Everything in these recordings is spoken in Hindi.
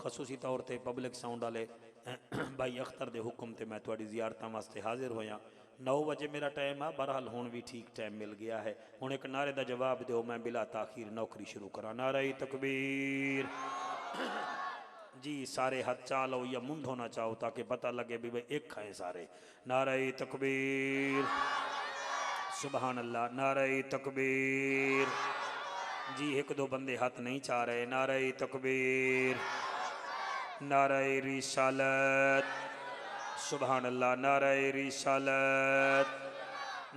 खसूसी तौर पर पब्लिक साउंड वाले भाई अख्तर के हुक्म से मैं थोड़ी जियारतों वास्ते हाजिर होया। 9 बजे मेरा टाइम आ, बहरहाल हुण भी ठीक टाइम मिल गया है। हुण एक नारे का जवाब दो, मैं बिला ताखीर नौकरी शुरू करा। नारे तकबीर जी, सारे हाथ चालो या मुंद होना चाहो ताकि पता लगे भी भाई एक है सारे। नारे तकबीर, सुबहान अल्लाह, नारे तकबीर जी। एक दो बंदे हाथ नहीं चाह रहे। नारे तकबीर, नारे रिसालत, सुबहान अल्लाह, नारे रिसालत,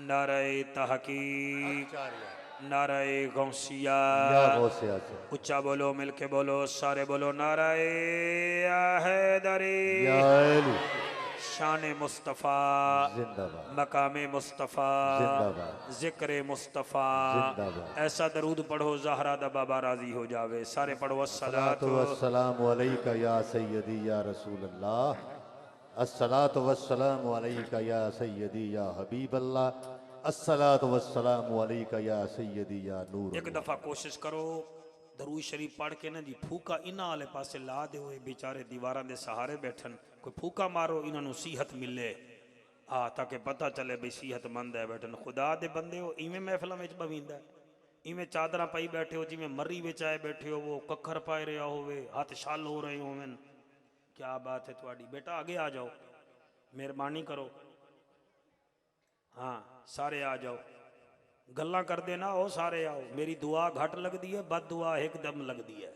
नारे तहकीक, नारे गौसिया। उच्चा बोलो, मिलके बोलो, सारे बोलो। नारे हैदरी, शान मुस्तफ़ा, मकामे मुस्तफ़ा, जिक्र मुस्तफ़ा। ऐसा दरूद पढ़ो ज़हरा दा बाबा राजी हो जावे। सारे पढ़ो अस्सलातु वस्सलामु अलैका या सय्यदी या रसूल अल्लाह, अस्सलातु वस्सलामु अलैका या सय्यदी या हबीब अल्लाह, अस्सलातु वस्सलामु अलैका या सय्यदी या नूर। एक दफ़ा कोशिश करो दरूद शरीफ पढ़ के ना जी फूका इन्हां वाले पासे ला दे। बेचारे दीवारां दे सहारे बैठन, कोई फूका मारो, इन्हों सीहत मिले ताकि पता चले भी सेहतमंद है बैठन। खुदा दे बंदे हो, इवें महफिलों में बवींदा, इवें चादर पाई बैठे हो जिमें मर्री विच आए बैठे हो, वो कखर पाए रहा होवे, हाथ छल हो रहे होवन। क्या बात है थोड़ी। बेटा आगे आ जाओ, मेहरबानी करो। हाँ सारे आ जाओ, गल्लां कर देना हो, सारे आओ। मेरी दुआ घट लगती है, बद दुआ एकदम लगती है।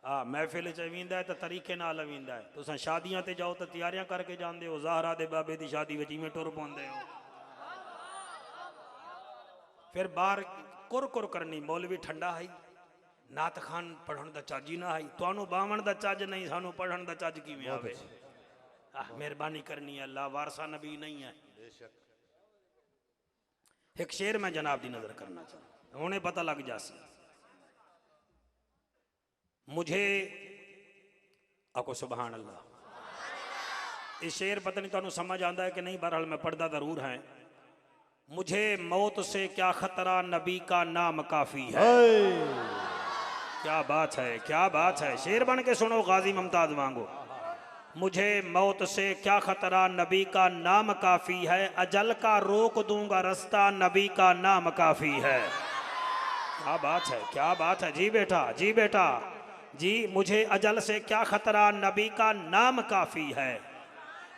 हाँ महफिल चवींदा है तो तरीके नाल अवींदा है। तुसां शादियां ते जाओ तो तैयारियां करके जाते हो। ज़हरा दे बाबे की शादी में इवें टुर पाते हो, फिर बाहर कुर कुर करनी। मौलवी ठंडा है, नात खान पढ़न का चज ही ना है। तुहानू बावण का चज नहीं, सानू पढ़न का चज किवें आवे। मेहरबानी करनी है, अल्लाह वारसा नबी नहीं है। एक शेर मैं जनाब की नजर करना चाहता, उन्हें पता लग जासी। मुझे आको सुबहान अल्लाह। इस शेर पता नहीं तुहानू समझ आता है कि नहीं, बहरहाल मैं पढ़ता जरूर है। मुझे मौत से क्या खतरा, नबी का नाम काफी है। क्या बात है, क्या बात है। शेर बन के सुनो गाजी मुमताज वांगो। मुझे मौत से क्या खतरा, नबी का नाम काफी है। अजल का रोक दूंगा रास्ता, नबी का नाम काफी है। क्या बात है, क्या बात है। जी बेटा, जी बेटा जी। मुझे अजल से क्या खतरा, नबी का नाम काफी है।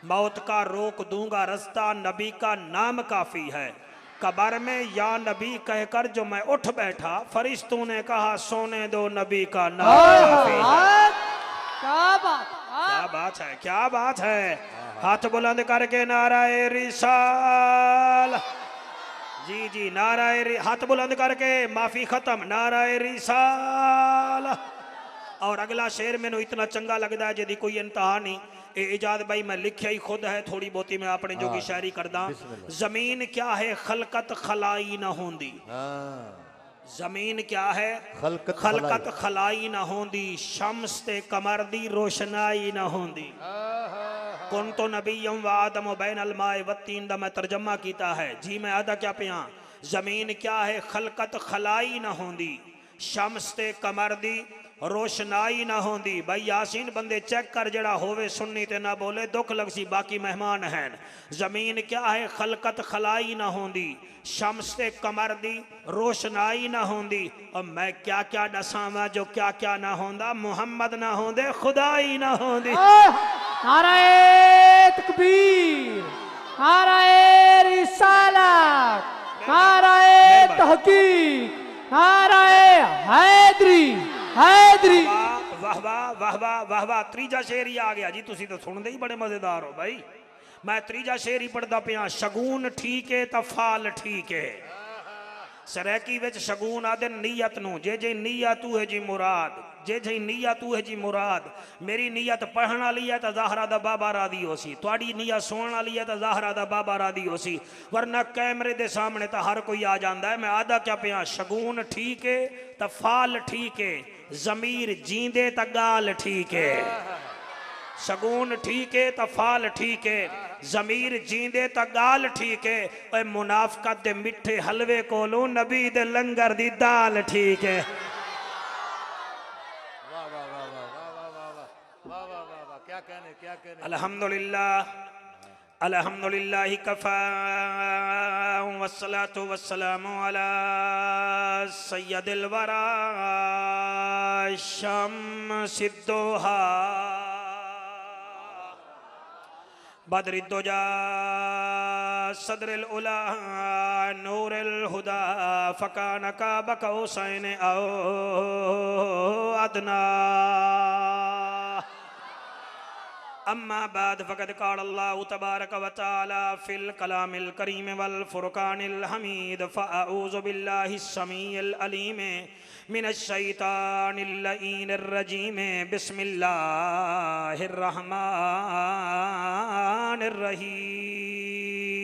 मौत का रोक दूंगा रास्ता, नबी का नाम काफी है। कब्र में या नबी कहकर जो मैं उठ बैठा, फरिश्तों ने कहा सोने दो, नबी का नाम काफी है। क्या बात, क्या बात है, क्या बात है। हाथ बुलंद करके नाराए रिसाल। जी जी, नाराए, हाथ बुलंद करके, माफी खत्म, नाराए रिसाल। और अगला शेर मैनू इतना चंगा लगता है जिहदी कोई इंतहा नहीं। इजाद भाई मैं लिखिया ही खुद है, थोड़ी बहुती मैं अपने जोगी शायरी करदा। जमीन क्या है खलकत खलाई ना होंदी। जमीन क्या है खलकत खलाई ना होंदी। शम्स ते कमर दी रोशनाई ना होंदी। कौन तो नबीयम व आदम बैन अलमाए वत्तीन दा मैं तर्जमा कीता है जी। मैं आदा क्या पिया। जमीन क्या है खलकत खलाई ना होंदी। शम्स ते कमर दी रोशनाई ना होंदी। भाई यासीन बंदे चेक कर, जड़ा होवे सुन्नी ते ना बोले, दुख लगसी, बाकी मेहमान हैं। जमीन क्या है खलकत खलाई ना होंदी। शम्स ते कमर दी रोशनाई ना होंदी। और मैं क्या क्या दसावा जो क्या क्या ना होंदा। मुहम्मद ना होंदे खुदाई ना होंदी। नाराए तकबीर, नाराए रिसालत, नाराए तहकीक, नाराए हैदरी, हैदरी। वाह वाह वाह वाह वाह वाह। त्रीजा शेर ही आ गया जी, तुसी तो सुनते ही बड़े मजेदार हो भाई। मैं त्रीजा शेर ही पढ़ता पिया। शगुन ठीक है तो फाल ठीक है। सरैकी विच शगुन आदे नीयत नू, जे जे नीयत तू है जी मुराद, जे जे नीयत तू है जी मुराद। मेरी नीयत पढ़न वाली है तो ज़हरा दा बाबा रादी हो सी, तुहाडी नीयत सुनन वाली है तो ज़हरा दा बाबा रादी हो सी। वरना कैमरे दे सामने तो हर कोई आ जाता है। मैं आदा क्या पिया। शगुन ठीक है तो फाल ठीक है। जमीर जींदे तो गाल ठीक है। शगुन ठीक है तो फाल ठीक है। जमीर जींदे तो गाल ठीक है। ओए मुनाफकत दे मिठे हलवे कोलों नबी दे लंगर दी दाल ठीक है। अल्हम्दुलिल्लाह अल्हम्दुलिल्लाह कफ़ा वस्सलातु वस्सलामु अला सय्यदिल वरा शम्सिद्दोहा बद्रिद्दुजा सदरिल उला नूरिल हुदा फकान काब कौसैन औ अदना अम्मा बाद फ़क़द क़ाल अल्लाहु तबारक व तआला फ़िल कलामिल करीम वल फ़ुरक़ानिल हमीद फ़अऊज़ु बिल्लाहिस समीइल अलीम मिनश शैतानिर लईनिर रजीम बिस्मिल्लाहिर रहमानिर रहीम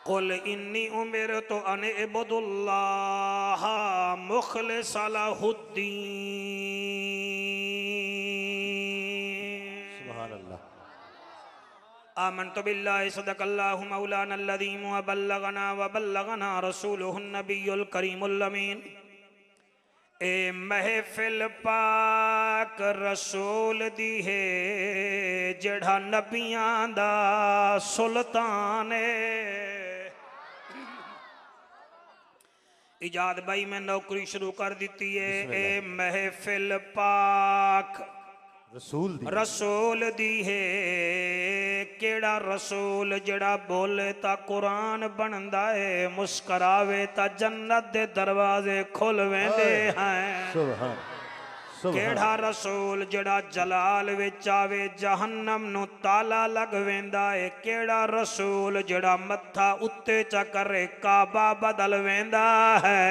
क़ुल इन्नी उमिरतु अन अअबुदुल्लाह मुख़लिसन लहुद्दीन आमन्तु बिल्लाहि सदक़ल्लाहु मौलाना अज़ीम व बल्लगना रसूलुहुन नबियुल करीमुल अमीन। ए महफिल पाक रसूल दी है जेड़ा नबियां दा सुल्तान है। इजाद भाई मैं नौकरी शुरू कर दी है। ए महफिल पाक रसूल दी है केड़ा रसूल जेड़ा बोले ता कुरान बनदा है मुस्करावे ता जन्नत दे दरवाजे खुल वेंदे हैं। केड़ा रसूल जेड़ा जलाल विच आवे जहन्नम नु ताला लग वेंदा है। केड़ा रसूल जेड़ा मत्था उत्ते चा करे काबा बदल वेंदा है।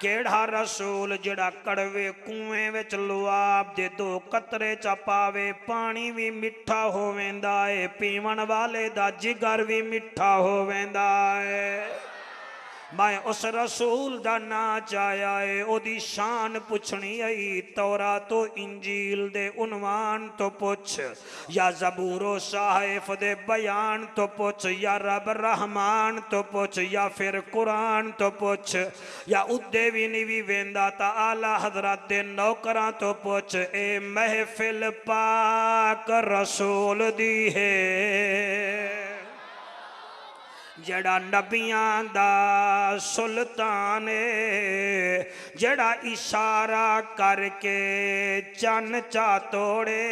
केड़ा रसूल जेड़ा कड़वे कुएं विच लुआब दे दो कतरे चा पावे पानी भी मिठा हो वेंदा है पीवन वाले दा जिगर भी मिठा हो वेंदा है। मैं उस रसूल दा ना चाया है ओदी शान पुछनी आई तौरा तो इंजील दे उन्वान तो पुछ या ज़बूरो साहिफ दे बयान तो पुछ या रब रहमान तो पुछ या फिर कुरान तो पुछ या उद्दे भी नहीं भी वेंदा ता आला हजरत दे नौकरां तो पुछ। ए महफिल पाक रसूल दी है जेड़ा नबियां दा सुल्तान जेड़ा इशारा करके चन चा तोड़े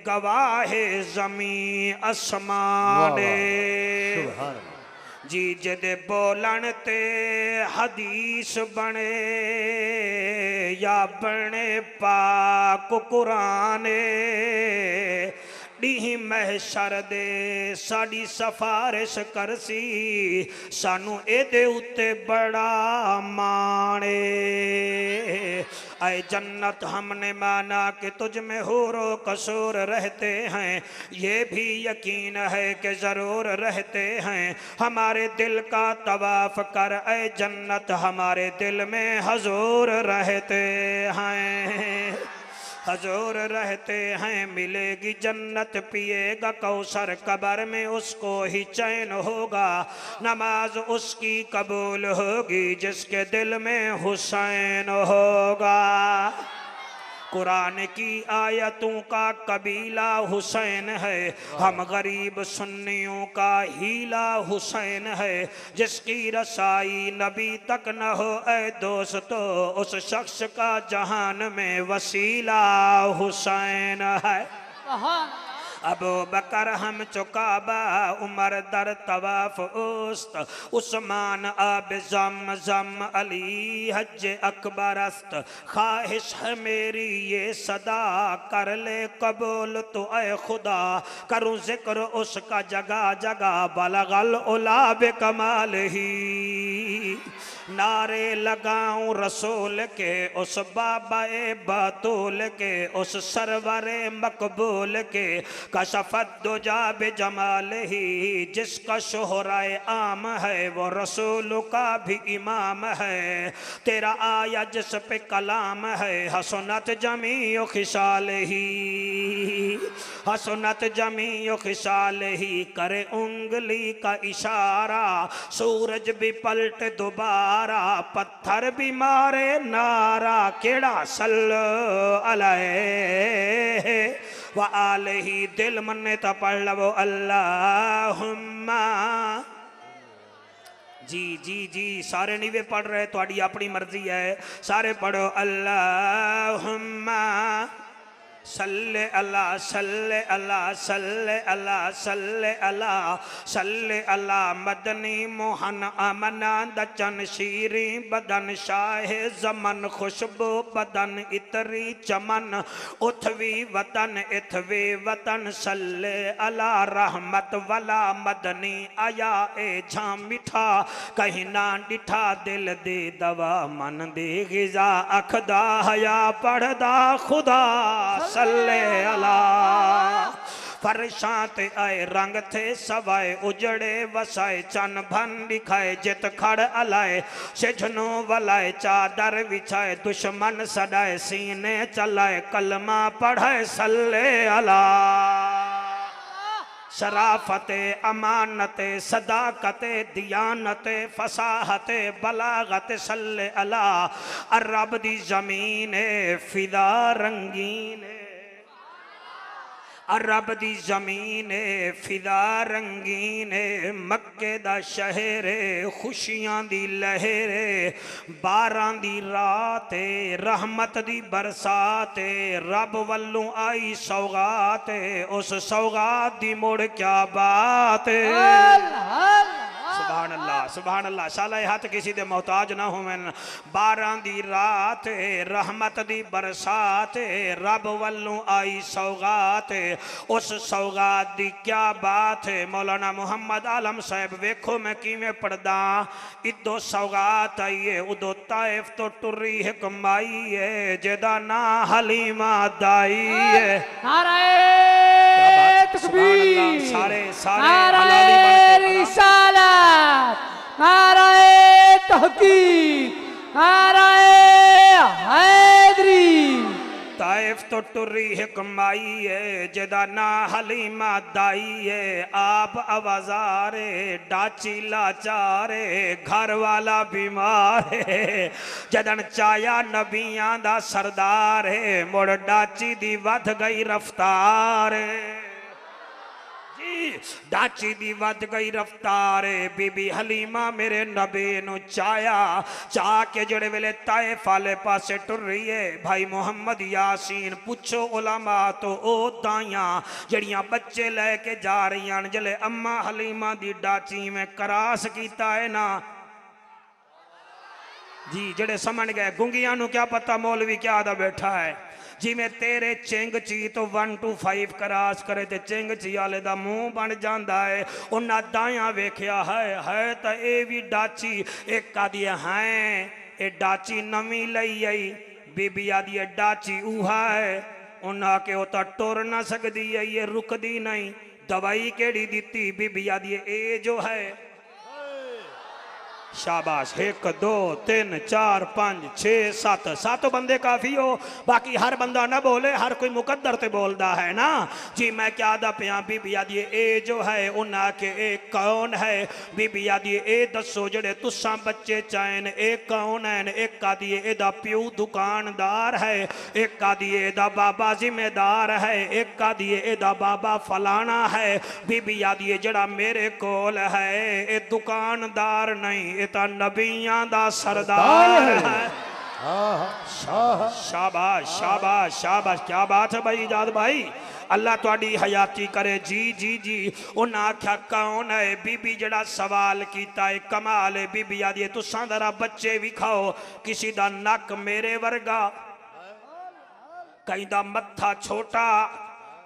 गवाहे जमी आसमान जी जदे बोलन ते हदीस बने या बने पाक कुरान डी महशर दे साड़ी सफारिश करसी सानू एदे उत्ते बड़ा माने। आए जन्नत हमने माना कि तुझ में हूरो कसूर रहते हैं ये भी यकीन है कि ज़रूर रहते हैं। हमारे दिल का तवाफ कर ऐ जन्नत हमारे दिल में हजूर रहते हैं हजूर रहते हैं। मिलेगी जन्नत पिएगा कौसर कब्र में उसको ही चैन होगा नमाज उसकी कबूल होगी जिसके दिल में हुसैन होगा। कुरान की आयतों का कबीला हुसैन है हम गरीब सुन्नियों का हीला हुसैन है। जिसकी रसाई नबी तक न हो ऐ दोस्तों उस शख्स का जहान में वसीला हुसैन है। अबू बकर हम चुकाबा उमर दर तवाफ उस्त उस्मान आब ज़म अली हज अकबरस्त। ख्वाहिश है मेरी ये सदा कर ले कबूल तो ऐ खुदा करूँ जिक्र उसका जगह जगह बलगल उला बेकमाल ही नारे लगाऊं रसूल के उस बाबा बतूल के उस सरवरे मकबूल के कशफत दुजा बेजमाल ही, जिसका शोहराए आम है वो रसूल का भी इमाम है। तेरा आया जिस पे कलाम है, हसनत जमी खिसाल ही, हसनत जमी खिसाल ही। करे उंगली का इशारा, सूरज भी पलट दोबारा, पत्थर भी मारे नारा। केड़ा सल्लो अलैहि व आलिही, दिल मन्ने तो पढ़ लो अल्लाहुम्मा। जी जी जी, सारे नहीं वे पढ़ रहे, थोड़ी अपनी मर्जी है, सारे पढ़ो अल्लाहुम्मा सल्ले अला सल्ले अला सल्ले अला सल्ले अला सल्ले अला। मदनी मोहन अमना दचन शीरी बदन, शाहे जमन खुशबू बदन, इतरी चमन उथवी वतन इथवे वतन। सल्ले अला रहमत वाला मदनी, आया ए झां मिठा कहीं ना डिठा। दिल दे दवा मन दे गिजा, अखदा हया पढ़दा खुदा। सल्ले अला फरशां ते आए रंग थे सवाए, उजड़े वसाए चन भन दिखाए। जित खड़ अलाए सिझनो वलाए, चादर बिछाए दुश्मन सदाए, सीने चलाए कलमा पढ़ाए। सल्ले अला शराफते अमानते सदाकते दियानते फसाहते बलागत। सल्ले अला अरब दी जमीन फिदा रंगीन, अरब दी जमीन फिदा रंगीन। मक्के दा शहर खुशियां दी लहर, 12 दी रात रहमत दी बरसात। रब वल्लों आई सौगात, उस सौगात दी मुड़ क्या बात। सुभान अल्लाह सुभान अल्लाह। साला हाथ किसी दे मोहताज ना होवन। 12 दी रात रहमत दी बरसात, रब वल्लों आई सौगात, उस सौगात दी क्या बात है। मौलाना मोहम्मद आलम साहब वेखो मैं किवें पढ़दा। इदो सौगात आई है, उदो ताइफ तो टुरी है कमाई है, जेदा ना हलीमा दाई है। नारे तकबीर, सारे सारे नारे रिसालत, नारे तहकीक, नारे हैदरी। ताइफ तो टुरी है कमाई है, जेदा ना हलीमा दाई है। आप आवाजारे डाची लाचारे, घर वाला बीमार है। जदन चाया नबियां दा सरदार है, मुड़ डाची दी वध गई रफ्तार। डाची दी वध गई रफ्तार। बीबी हलीमा मेरे नबी नु चाया, चाह के जड़े वेले ताइफ वाले पासे टुर रही है। भाई मोहम्मद यासीन पुछो उलमा तो ओ दाइयां जड़ियां बच्चे लेके जा रही हैं। जले अम्मा हलीमा दी डाची में करास कीता है ना जी, जड़े समझ गए। गुंगियां नु क्या पता मौलवी क्या दा बैठा है। जिमें तेरे चिंग ची तो 1 to 5 करास करे ते चिंग ची आले दा मुंह बन जांदा है। उन्ना दाया वेख्या है तो ये भी डाची एक आदि है, ये डाची नवी लई आई। बीबी आदि डाची उहा है, उन्हें के तो टुर ना सकती है, ये रुकदी नहीं। दवाई केड़ी दी? बीबी आदि ए जो है। शाबाश। 1 2 3 4 5 6 7 7 बंदे काफी हो। बाकी हर बंदा ना बोले, हर कोई मुकद्दर ते बोलता है ना जी। मैं क्या दा पिया बीबी आदि ए जो है उन्हें के ए कौन है। बीबी आदि ए दसो जड़े तुसा बच्चे चाहन ए कौन है। एक आदि एदा प्यू दुकानदार है, एक आदि एदा बाबा जिम्मेदार है, एक आदि एदा बाबा फलाना है। बीबी आदि जड़ा मेरे कोल है ए दुकानदार नहीं, नबियां दा सरदार है। शाबाश शाबाश शाबाश। क्या बात है भाई इजाद भाई, अल्लाह तुहाडी हयाती करे। जी जी जी। उन्हें आख्या कौन है। बीबी जड़ा सवाल किया है कमाल है। बीबी आदि तुसां जरा बच्चे भी खाओ, किसी दा नक मेरे वर्गा, कहीं दा मत्था छोटा,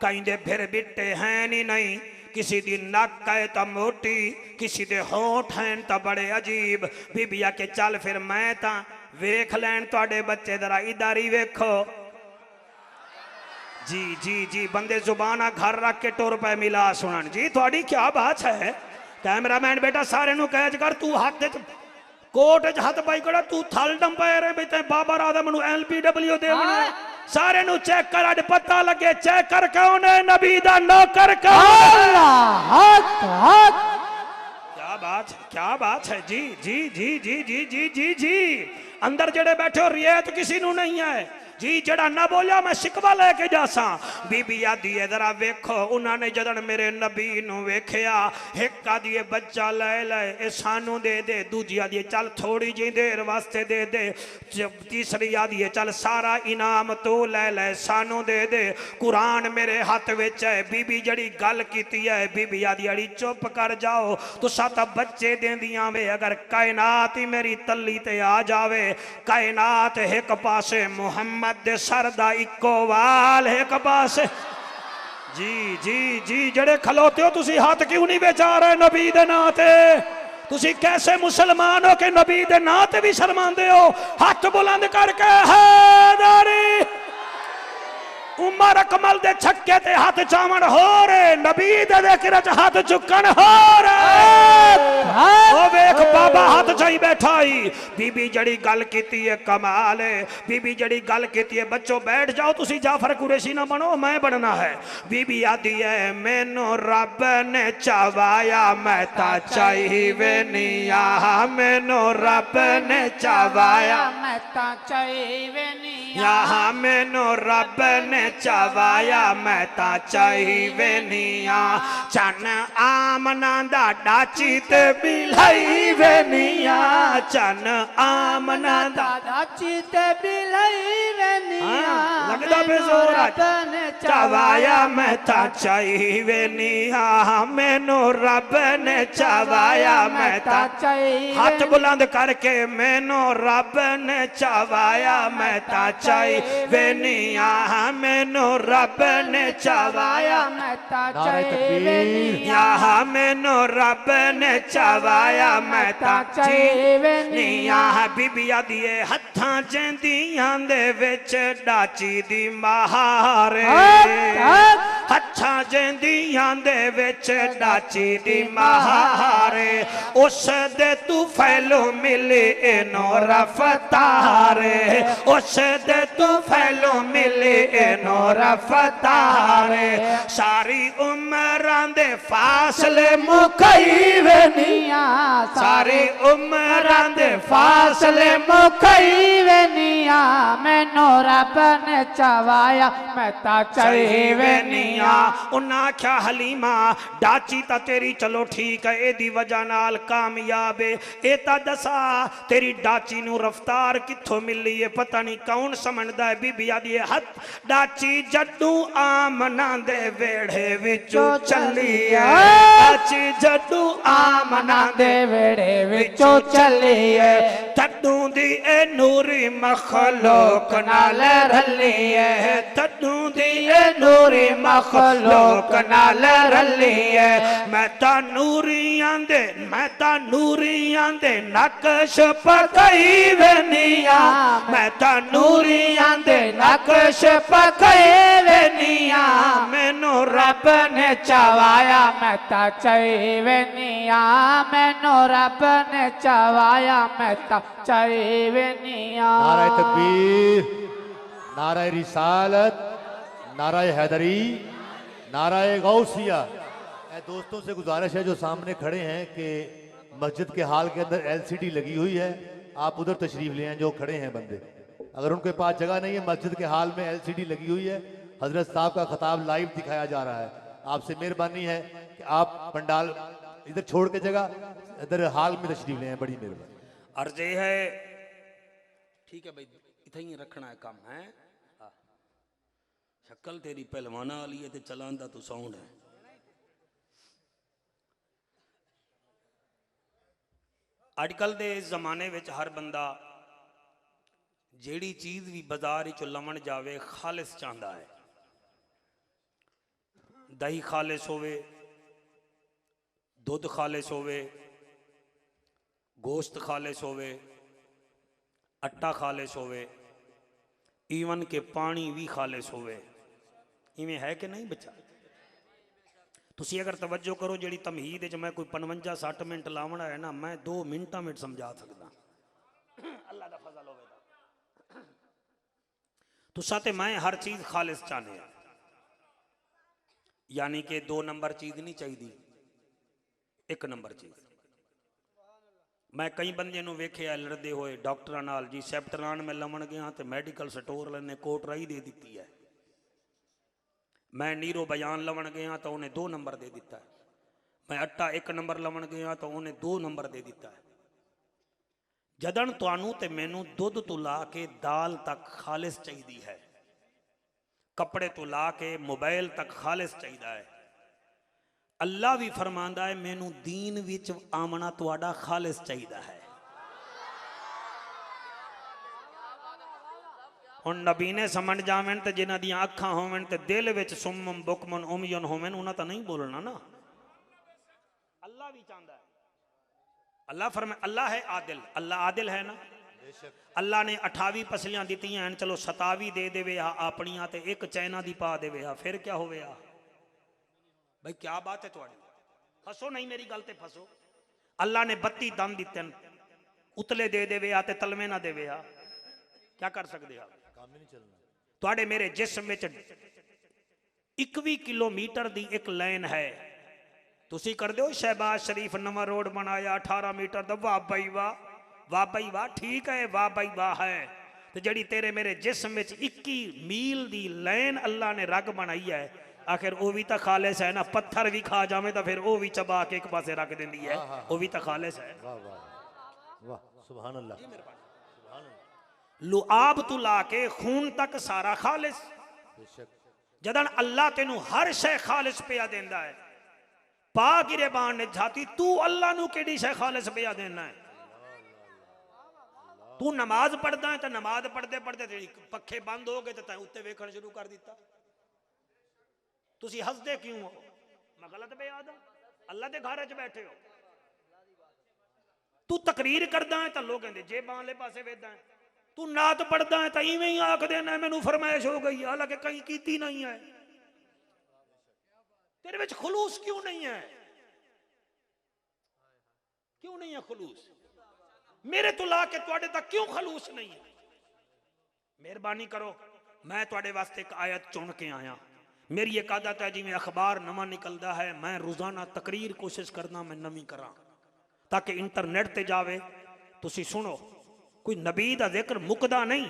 कहीं दे फिर बिट्टे हैं नहीं। किसी दी नक है तो मोटी, किसी दे होंठ हैं तो बड़े अजीब। बीबी आके चल फिर मैं ता वेख लैन तुहाडे बच्चे जरा इधर ही वेखो। जी जी जी बंदे जुबाना घर रख के टुर पे मिला सुनन जी थोड़ी क्या बात है कैमरामैन बेटा सारे नु कैच कर तू हाथ च कोट च हाथ पाई कड़ा तू थल डंपायर है बे बाबर आदम नु एलपीडब्ल्यू देवना है। सारे नु चेक कर अज पता लगे चेक कर कौन है नबी दा नौकर कौन है। अल्लाह हक हक क्या बात है जी जी जी जी जी जी जी जी अंदर जड़े बैठे हो रियायत किसी नु नहीं है जी जड़ा ना बोलिया मैं शिकवा लेके जासा बीबी आदि है जरा वेखो उन्होंने जदन मेरे नबी नु वेखिया एक आदि बच्चा ले ले ए सानू दे दे दूजी आदि चल थोड़ी जी देर वास्ते दे दे तीसरी आदि चल सारा इनाम तू ले ले सानू दे दे कुरान मेरे हाथ विच है बीबी जड़ी गल कीती है बीबी आदि अड़ी चुप कर जाओ तुसा तां बच्चे देंदियां वे अगर कायनात ही मेरी तली ते आ जावे कायनात एक पासे मुहम्मद दे सर दा इको वाल एक पासे जी जी जी जड़े खलोते हो तुसी हाथ क्यों नहीं बेचा रहे नबी दे नां ते तुसी कैसे मुसलमान हो के नबी दे नां ते भी शर्मांदे हो हाथ बुलंद करके हैदरी उमर अकमल दे छक्के ते हाथ चावण हो रे नबी दे जिक्र च हाथ चुकन हो रे ओ वेख बाबा हाथ चाई बैठा ही बीबी जड़ी गल कीती है कमाल है बीबी जड़ी गल कीती है बच्चों बैठ जाओ तुसी जाफर कुरैशी ना बनो मैं बनना है बीबी आदी है मैनू रब ने चावाया मैं ता चाहिए निया मैनू रब ने चावाया मैं ता चाहिए निया यहाँ मैनू रब ने चावाया मैं ता चाहिए निया चन आमना दा डाची ते बिलाई वेनिया चन आमना दा दाची ते बिलाई वेनिया लगदा बेजोर चावाया मैं ता चाहिए निया मैनू रब ने चावाया मैं ता चाहिए हाथ बुलंद करके मैनू रब ने चावाया मैं ता चाहिए निया मैनू रब ने चावाया मैं ता नारे चाहिए तकबीर। यहाँ मैनू रब ने चावाया मैं ता चाहिए निया बीबिया दिए हत्थां जैंदियां दे विच डाची दी महारे हत्थां जैंदियां दे विच डाची दी महारे उस दे तू फैलो मिले एनो रफ्तारे उस दे तू फैलो मिले एनो रफ्तारे सारी उमरां दे फासले मुकई वेनिया सारी उमरां दे फासले मुकई वेनिया मैनू रब ने चावाया मैं ता चाहिए वेनिया उन्ना आख्या हलीमा डाची ता तेरी चलो ठीक है एदी वजह नाल कामयाब है ए ता दसा तेरी डाची नू रफ्तार कित्थों मिली है पता नहीं कौन समझदा है बीबी आदी हथ डाची जड्डू आमना दे वेड़े विचों चली है डाची जड्डू आमना दे वेड़े विचों चली है तड्डू दी ए नूरी मखलूक नाल रली है तड्डू दी ए नूरी मखलूक नाल रली है मैं ता नूरियां दे नक्श पकई वेनिया मैं ता नूरियां दे नक्श पकई वेनिया मैनू रब ने चावाया मैं ता चाहिए वेनिया मैनू रब ने चावाया मैं ता चाहिए वेनिया नाराय तकबीर, नाराय रिसालत, नाराय हैदरी, नाराय गौसिया। दोस्तों से गुजारिश है जो सामने खड़े हैं कि मस्जिद के हाल के अंदर एलसीडी लगी हुई है, आप उधर तशरीफ ले आए जो खड़े हैं बंदे। अगर उनके पास जगह नहीं है, मस्जिद के हाल में एलसीडी लगी हुई है, हजरत साहब का खताब लाइव दिखाया जा रहा है। आपसे मेहरबानी है कि आप पंडाल इधर छोड़ के जगह इधर हाल में तशरीफ ले आए, बड़ी मेहरबानी। अर्ज है ठीक है भाई इतना ही रखना है काम है शक्ल तेरी पहलवाना वाली है ते चलांदा तू साउंड है। अजकल दे जमाने विच हर बंदा जेड़ी चीज भी बाजार विच लवण जावे खालिस चाहता है। दही खालिस होवे, दुध खालिस होवे, गोश्त खालिस होवे, आटा खालिस होवे, ईवन के पानी भी खालिस होवे। इवें है कि नहीं बच्चा? तुसी अगर तवज्जो करो जी तमहीद च मैं कोई 55-60 मिनट लावना है ना, मैं 2 मिनटा में समझा सकदा। अल्लाह दा फजल होवे। तुसा ते मैं हर चीज खालिस चाहने, यानी कि 2 नंबर चीज नहीं चाहिए, 1 नंबर चीज। मैं कई बंदे नूं वेखिया लड़दे होए डॉक्टरां नाल जी, सैप्टरान में लवण गया तो मैडिकल स्टोर ने कोटराई दे दी है। मैं नीरो बयान लवण गया तो उन्हें 2 नंबर दे दिता है। मैं आटा 1 नंबर लवण गया तो उन्हें 2 नंबर दे दिता है। जदन तुहानू ते मैनू दुध तो ला के दाल तक खालिस चाहिए है, कपड़े तो ला के मोबाइल तक खालिस चाहिए है। अल्लाह भी फरमांदा है मैनू दीन विच आमना तुहाडा खालिस चाहिए है। हुण नबी ने समझ जावन ते जिन्हां दी अखां होवन ते दिल विच सुम्मम बुकमन उमयन होवन, उन्हां तां नहीं बोलना ना। अल्लाह भी चाहता है। अल्लाह फरमाए अल्लाह है आदिल। अल्लाह आदिल है ना। अल्लाह ने 28 पसलियां दित्तियां हैं, चलो 27 दे देवे अपनियां ते 1 चाइना दी पा देवे, फिर क्या होवे? भाई क्या बात है तुहाडी? फसो नहीं मेरी गल ते फसो। अल्लाह ने 32 दम दिते, उतले दे देवे ते तलवे ना देवे, क्या कर सकते आप? काम ही नहीं चलना। तुहाडे मेरे जिस्म विच 21 किलोमीटर दी एक लाइन है। तुसी कर दो शहबाज शरीफ नवा रोड बनाया 18 मीटर दा, वाह भाई वाह, वाह भाई वाह, ठीक है, वाह भाई वाह है। तो जड़ी तेरे मेरे जिस्म विच 21 मील दी लाइन अल्लाह ने रग बनाई है, आखिर वो भी तो खालिस है ना। पत्थर भी खा जावे तो फिर वो भी चबा के एक पासे रख देंदी है, वो भी तो खालिस है। वाह वाह वाह, सुभान अल्लाह, सुभान अल्लाह। लुआब तू ला के खून तक सारा खालिस। जदन अल्लाह तेनू हर शय खालिस पिया देंदा है, पा गिरेबान ने जाती तू अल्लाह नू केड़ी शय खालिस पिया देना है? तू नमाज पढ़दा है तो नमाज पढ़ते पढ़ते पखे बंद हो गए तो तैं उत्ते वेखण शुरू कर दिता। तुसी हसदे क्यों हो? मैं गलत बेयाद हूं? अल्लाह के घर च बैठे हो, तू तकरीर करदा है तो लोग कहते जेबां वाले पासे वेदा है, तू नात पढ़दा है तो इवें ही आख देना मैनू फरमाइश हो गई, हालांकि कहीं कीती नहीं है। तेरे विच खुलूस क्यों नहीं है? क्यों नहीं है खुलूस? मेरे तो ला के तुहाडे तक क्यों खलूस नहीं है? मेहरबानी करो, मैं तुहाडे वास्ते एक आयत चुन के आया। मेरी एक आदत है जिवें अखबार नवा निकलता है, मैं रोजाना तकरीर कोशिश करना मैं नवी करा ताकि इंटरनेट ते जावे, तुसी सुनो। कोई नबी दा जिक्र मुकदा नहीं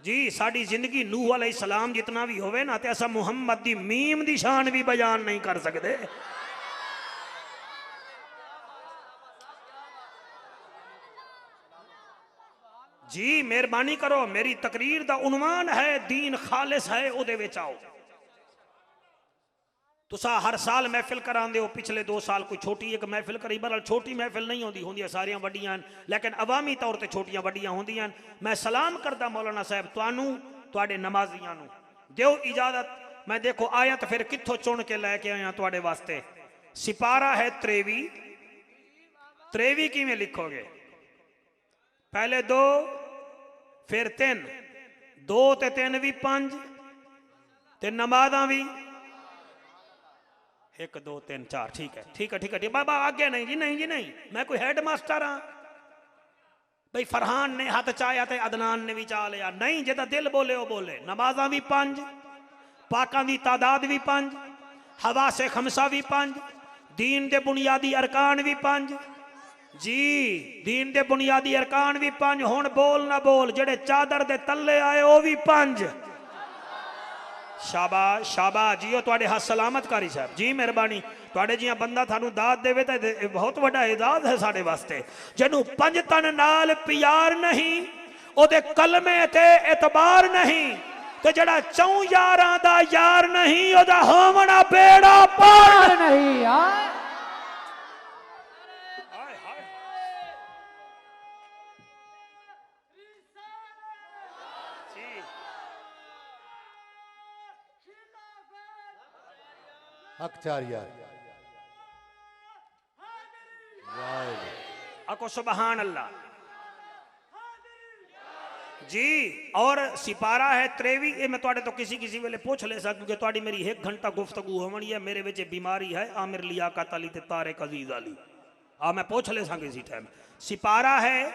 जी। साड़ी जिंदगी नूह अलैहिस्सलाम जितना भी होवे ना, ते असा मुहम्मद दी मीम दी शान भी बयान नहीं कर सकते। जी मेहरबानी करो, मेरी तकरीर दा उन्वान है दीन खालिस है, ओदे विच आओ। तुसा हर साल महफिल करांदे हो, पिछले 2 साल कोई छोटी एक महफिल करी, बहरहाल छोटी महफिल नहीं होंदी, होंदियां सारियां वड्डियां, लेकिन अवामी तौर पर छोटियां वड्डियां होंदियां। मैं सलाम करदा मौलाना साहब तुहानू, तुहाडे नमाजियां नू दिओ इजाजत। मैं देखो आयत फिर कित्थों चुन के लैके आया तुहाडे वास्ते। सिपारा है 23, 23 किवें लिखोगे? पहले 2 फिर 3, 2 ते 3 भी 5 ते नमाज़ां भी 1 2 3 4। ठीक है ठीक है ठीक है ठीक। बाबा आगे नहीं जी, नहीं जी नहीं, मैं कोई हेड मास्टर हाँ? भाई फरहान ने हाथ चाया तो अदनान ने भी चा लिया, नहीं जिदा दिल बोले वो बोले। नमाज़ां भी 5, पाकां दी तादाद भी 5, हवा से खमसा भी 5, दीन दे बुनियादी अरकान भी 5 जी, दीन दे बुनियादी अरकान भी 5। हुण बोल ना बोल, जेड़े चादर दे तले आए वो भी 5। शाबाश शाबाश जी, तुहाडे हाथ सलामत कारी साहब जी, मेहरबानी। तुहाडे जिहा बंदा थानू दाद देवे तो बहुत बड़ा एजाज है साडे वास्ते। जिन्हू 5 तन नाल प्यार नहीं, ओदे कलमे ते एतबार नहीं, ते जड़ा 4 यारां दा यार नहीं, ओदा होवना बेड़ा पार नहीं। हक 4 यार। अको सुबहान अल्लाह। जी और सिपारा है त्रेवी ये मैं थोड़े तो किसी वेले पूछ ले सकूं क्योंकि थोड़ी मेरी 1 घंटा गुफ्तगू होनी है मेरे विच बीमारी है आमिर लियाकत अली ते तारिक अजीज अली मैं पूछ ले सा किसी टाइम सिपारा है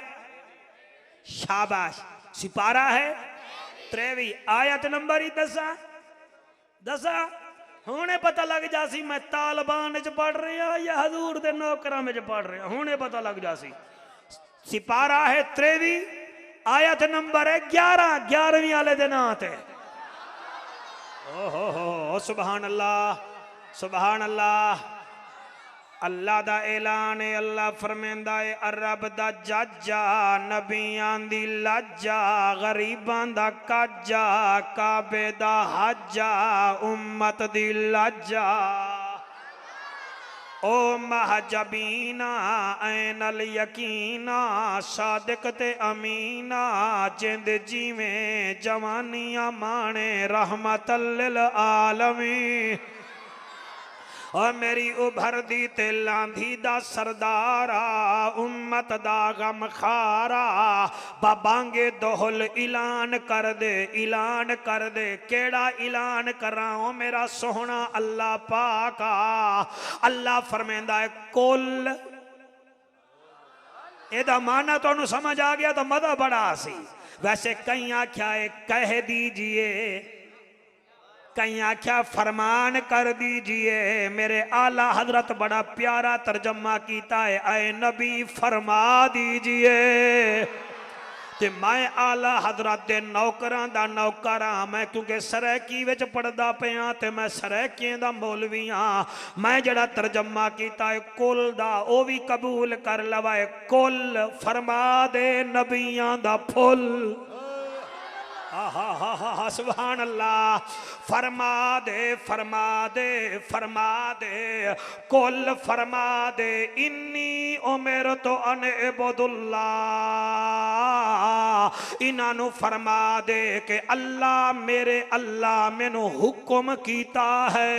शाबाश सिपारा है त्रेवी आयत नंबर ही दसा हुणे पता लग जासी मैं तालिबान च पढ़ रहा या हजूर दे नौकरां में पढ़ रहा हुणे पता लग जासी सिपारा है त्रेवी आयत नंबर है 11वीं वाले दिन आते ओहो सुभान अल्लाह अल्लाह दा ऐलान है अल्लाह फरमांदा है अरब दा जज्जा नबियां दी लज्जा गरीबां दा काजा काबे दा हज्जा उम्मत दी लज्जा ओ महजबीना ऐनल यकीना सादिक ते अमीना जिंद जीवें जवानियां माने रहमतल लिल आलमीन और मेरी उभरदी ते लांधी दा सरदारा उम्मत दा गम खारा बाबांगे दोहल ऐलान कर दे केड़ा ऐलान कराओ मेरा सोहना अल्लाह पाका अल्लाह फरमांदा है कुल एदा माना तो समझ आ गया तो मजा बड़ा सी वैसे कई आख्या है कह दीजिए कहीं आख्या फरमान कर दीजिए मेरे आला हजरत बड़ा प्यारा तर्जमा कीता है आए नबी फरमा दीजिए ते मैं आला हजरत दे नौकरां दा नौकर हाँ मैं क्योंकि सरैकी विच पढ़दा पिया ते मैं सरैकियां दा मौलवी हाँ मैं जड़ा तर्जमा कीता है कुल दा ओ भी कबूल कर लवाए कुल फरमा दे नबियां दा फुल हा सुभान अल्लाह फरमा दे कुल फरमा दे इन्नी उमेर तो अनबुदुल्लाह इन्हां फरमा दे के अल्लाह मैनू हुक्म कीता है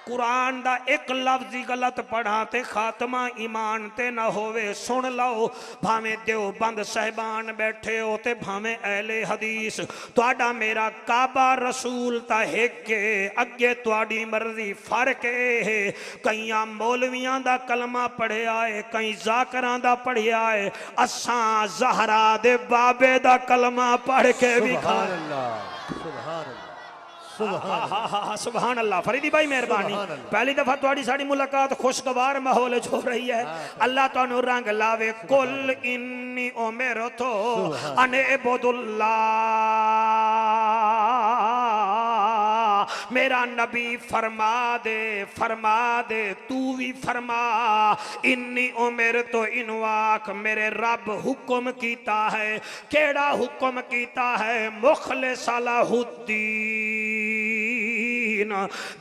कुरान दा एक लफ्ज ही गलत पढ़ा ते खात्मा ईमान ते ना होवे सुन लो भावें देवबंद साहिबान बैठे हो ते भावें अहले हदीस तुहाडा मेरा काबा रसूल ता हेके अगे तुहाडी मर्जी फर्क है कईयां मौलवियां दा कलमा पढ़िया है कई जाकरां दा पढ़िया है असां ज़हरा दे बाबे दा कलमा पढ़ के भी सुभान अल्लाह सुभान अल्लाह फरीदी भाई मेहरबानी पहली दफा थोड़ी साड़ी मुलाकात खुशगवार माहौल हो रही है अल्लाह तुहानू रंग लावे कुल इन्नी उमेर तो अनबुदुल्लाह मेरा नबी फरमा दे तू भी फरमा इन्नी उमेर तो इनवाक मेरे रब हुक्म कीता है केड़ा हुक्म कीता है मुखलिस सलाहुद्दीन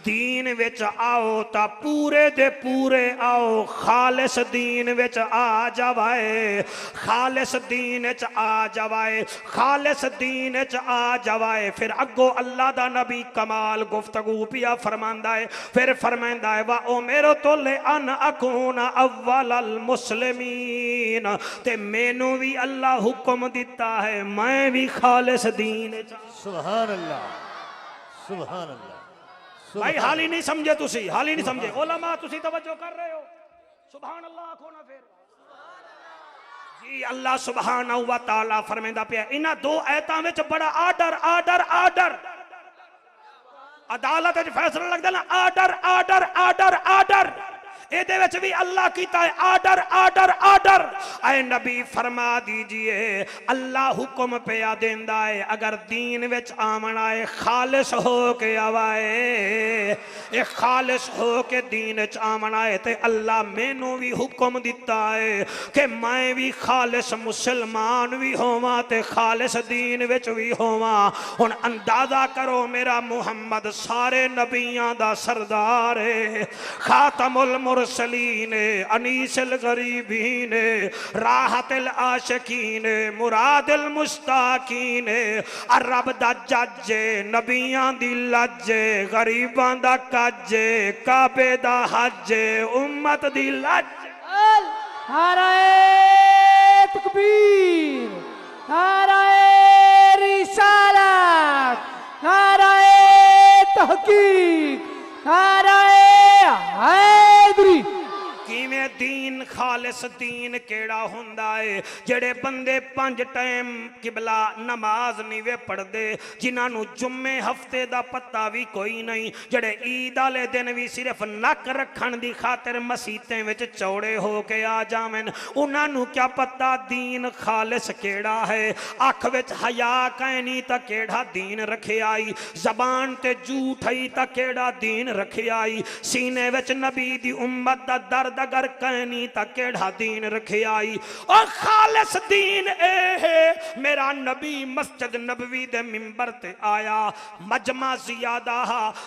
दीन विच आओ ता पूरे दे पूरे आओ खालिस दीन विच आ जावाए खालिस दीन विच आ जावाए फिर अगो अल्लाह दा नबी कमाल गुफ्तगू पिया फरमांदा है फिर फरमांदा है वा उमेर तो ले अन अकून अव्वल मुस्लिमीन ते मैनू भी अल्लाह हुक्म दिता है मैं भी खालिस दीन सुभान अल्लाह सुभान अल्लाह भाई हाल ही नहीं समझे तुसी हाल ही नहीं समझे उलमा तुसी तवज्जो कर रहे हो सुभान अल्लाह आखो ना फिर जी अल्लाह सुभानहू व तआला फरमांदा पिया इन्हां दो आयतां विच बड़ा आर्डर अदालत च फैसला लगदा ना आर्डर एदे विच भी अल्लाह कीता है आर्डर ऐ नबी फरमा दीजिए अल्लाह हुक्म पिया देंदा है अगर दीन विच आमना है खालिस हो के आवाए ए खालिस हो के दीन विच आमना है ते अल्लाह मैनू भी हुक्म दिता है कि मैं भी खालिस मुसलमान भी होवां ते खालिस दीन विच भी होवां हुण अंदाजा करो मेरा मुहम्मद सारे नबियां दा सरदार है खातमुल मुरसलीन अनीसल गरीबीन राहतल आशिकीन मुरादिल मुस्ताकीन अरब दा जज नबियां दी लज गरीबां दा कज काबे दा हज उम्मत दी लज नारे तकबीर दीन खालिस दीन केड़ा हुंदा है जेड़े बंदे 5 टाइम किबला नमाज नहीं वे पढ़दे जिन्हां नूं जुम्मे हफ्ते दा पता भी कोई नहीं जेड़े ईद वाले दिन भी सिर्फ नक रखण दी खातिर मसीतें विच चौड़े हो के आ जावन उन्हां नूं क्या पता दीन खालिस केड़ा है अख विच हया कैनी ता केड़ा दीन रखे आई जबान ते झूठ आई ता केड़ा दीन रखे आई सीने विच नबी दी उम्मत दा दर्द अगर कहनी ता केड़ा दीन रखे आई और खालिस दीन ए है मेरा नबी मस्जिद नबवी दे मिंबर ते आया मजमा जियादा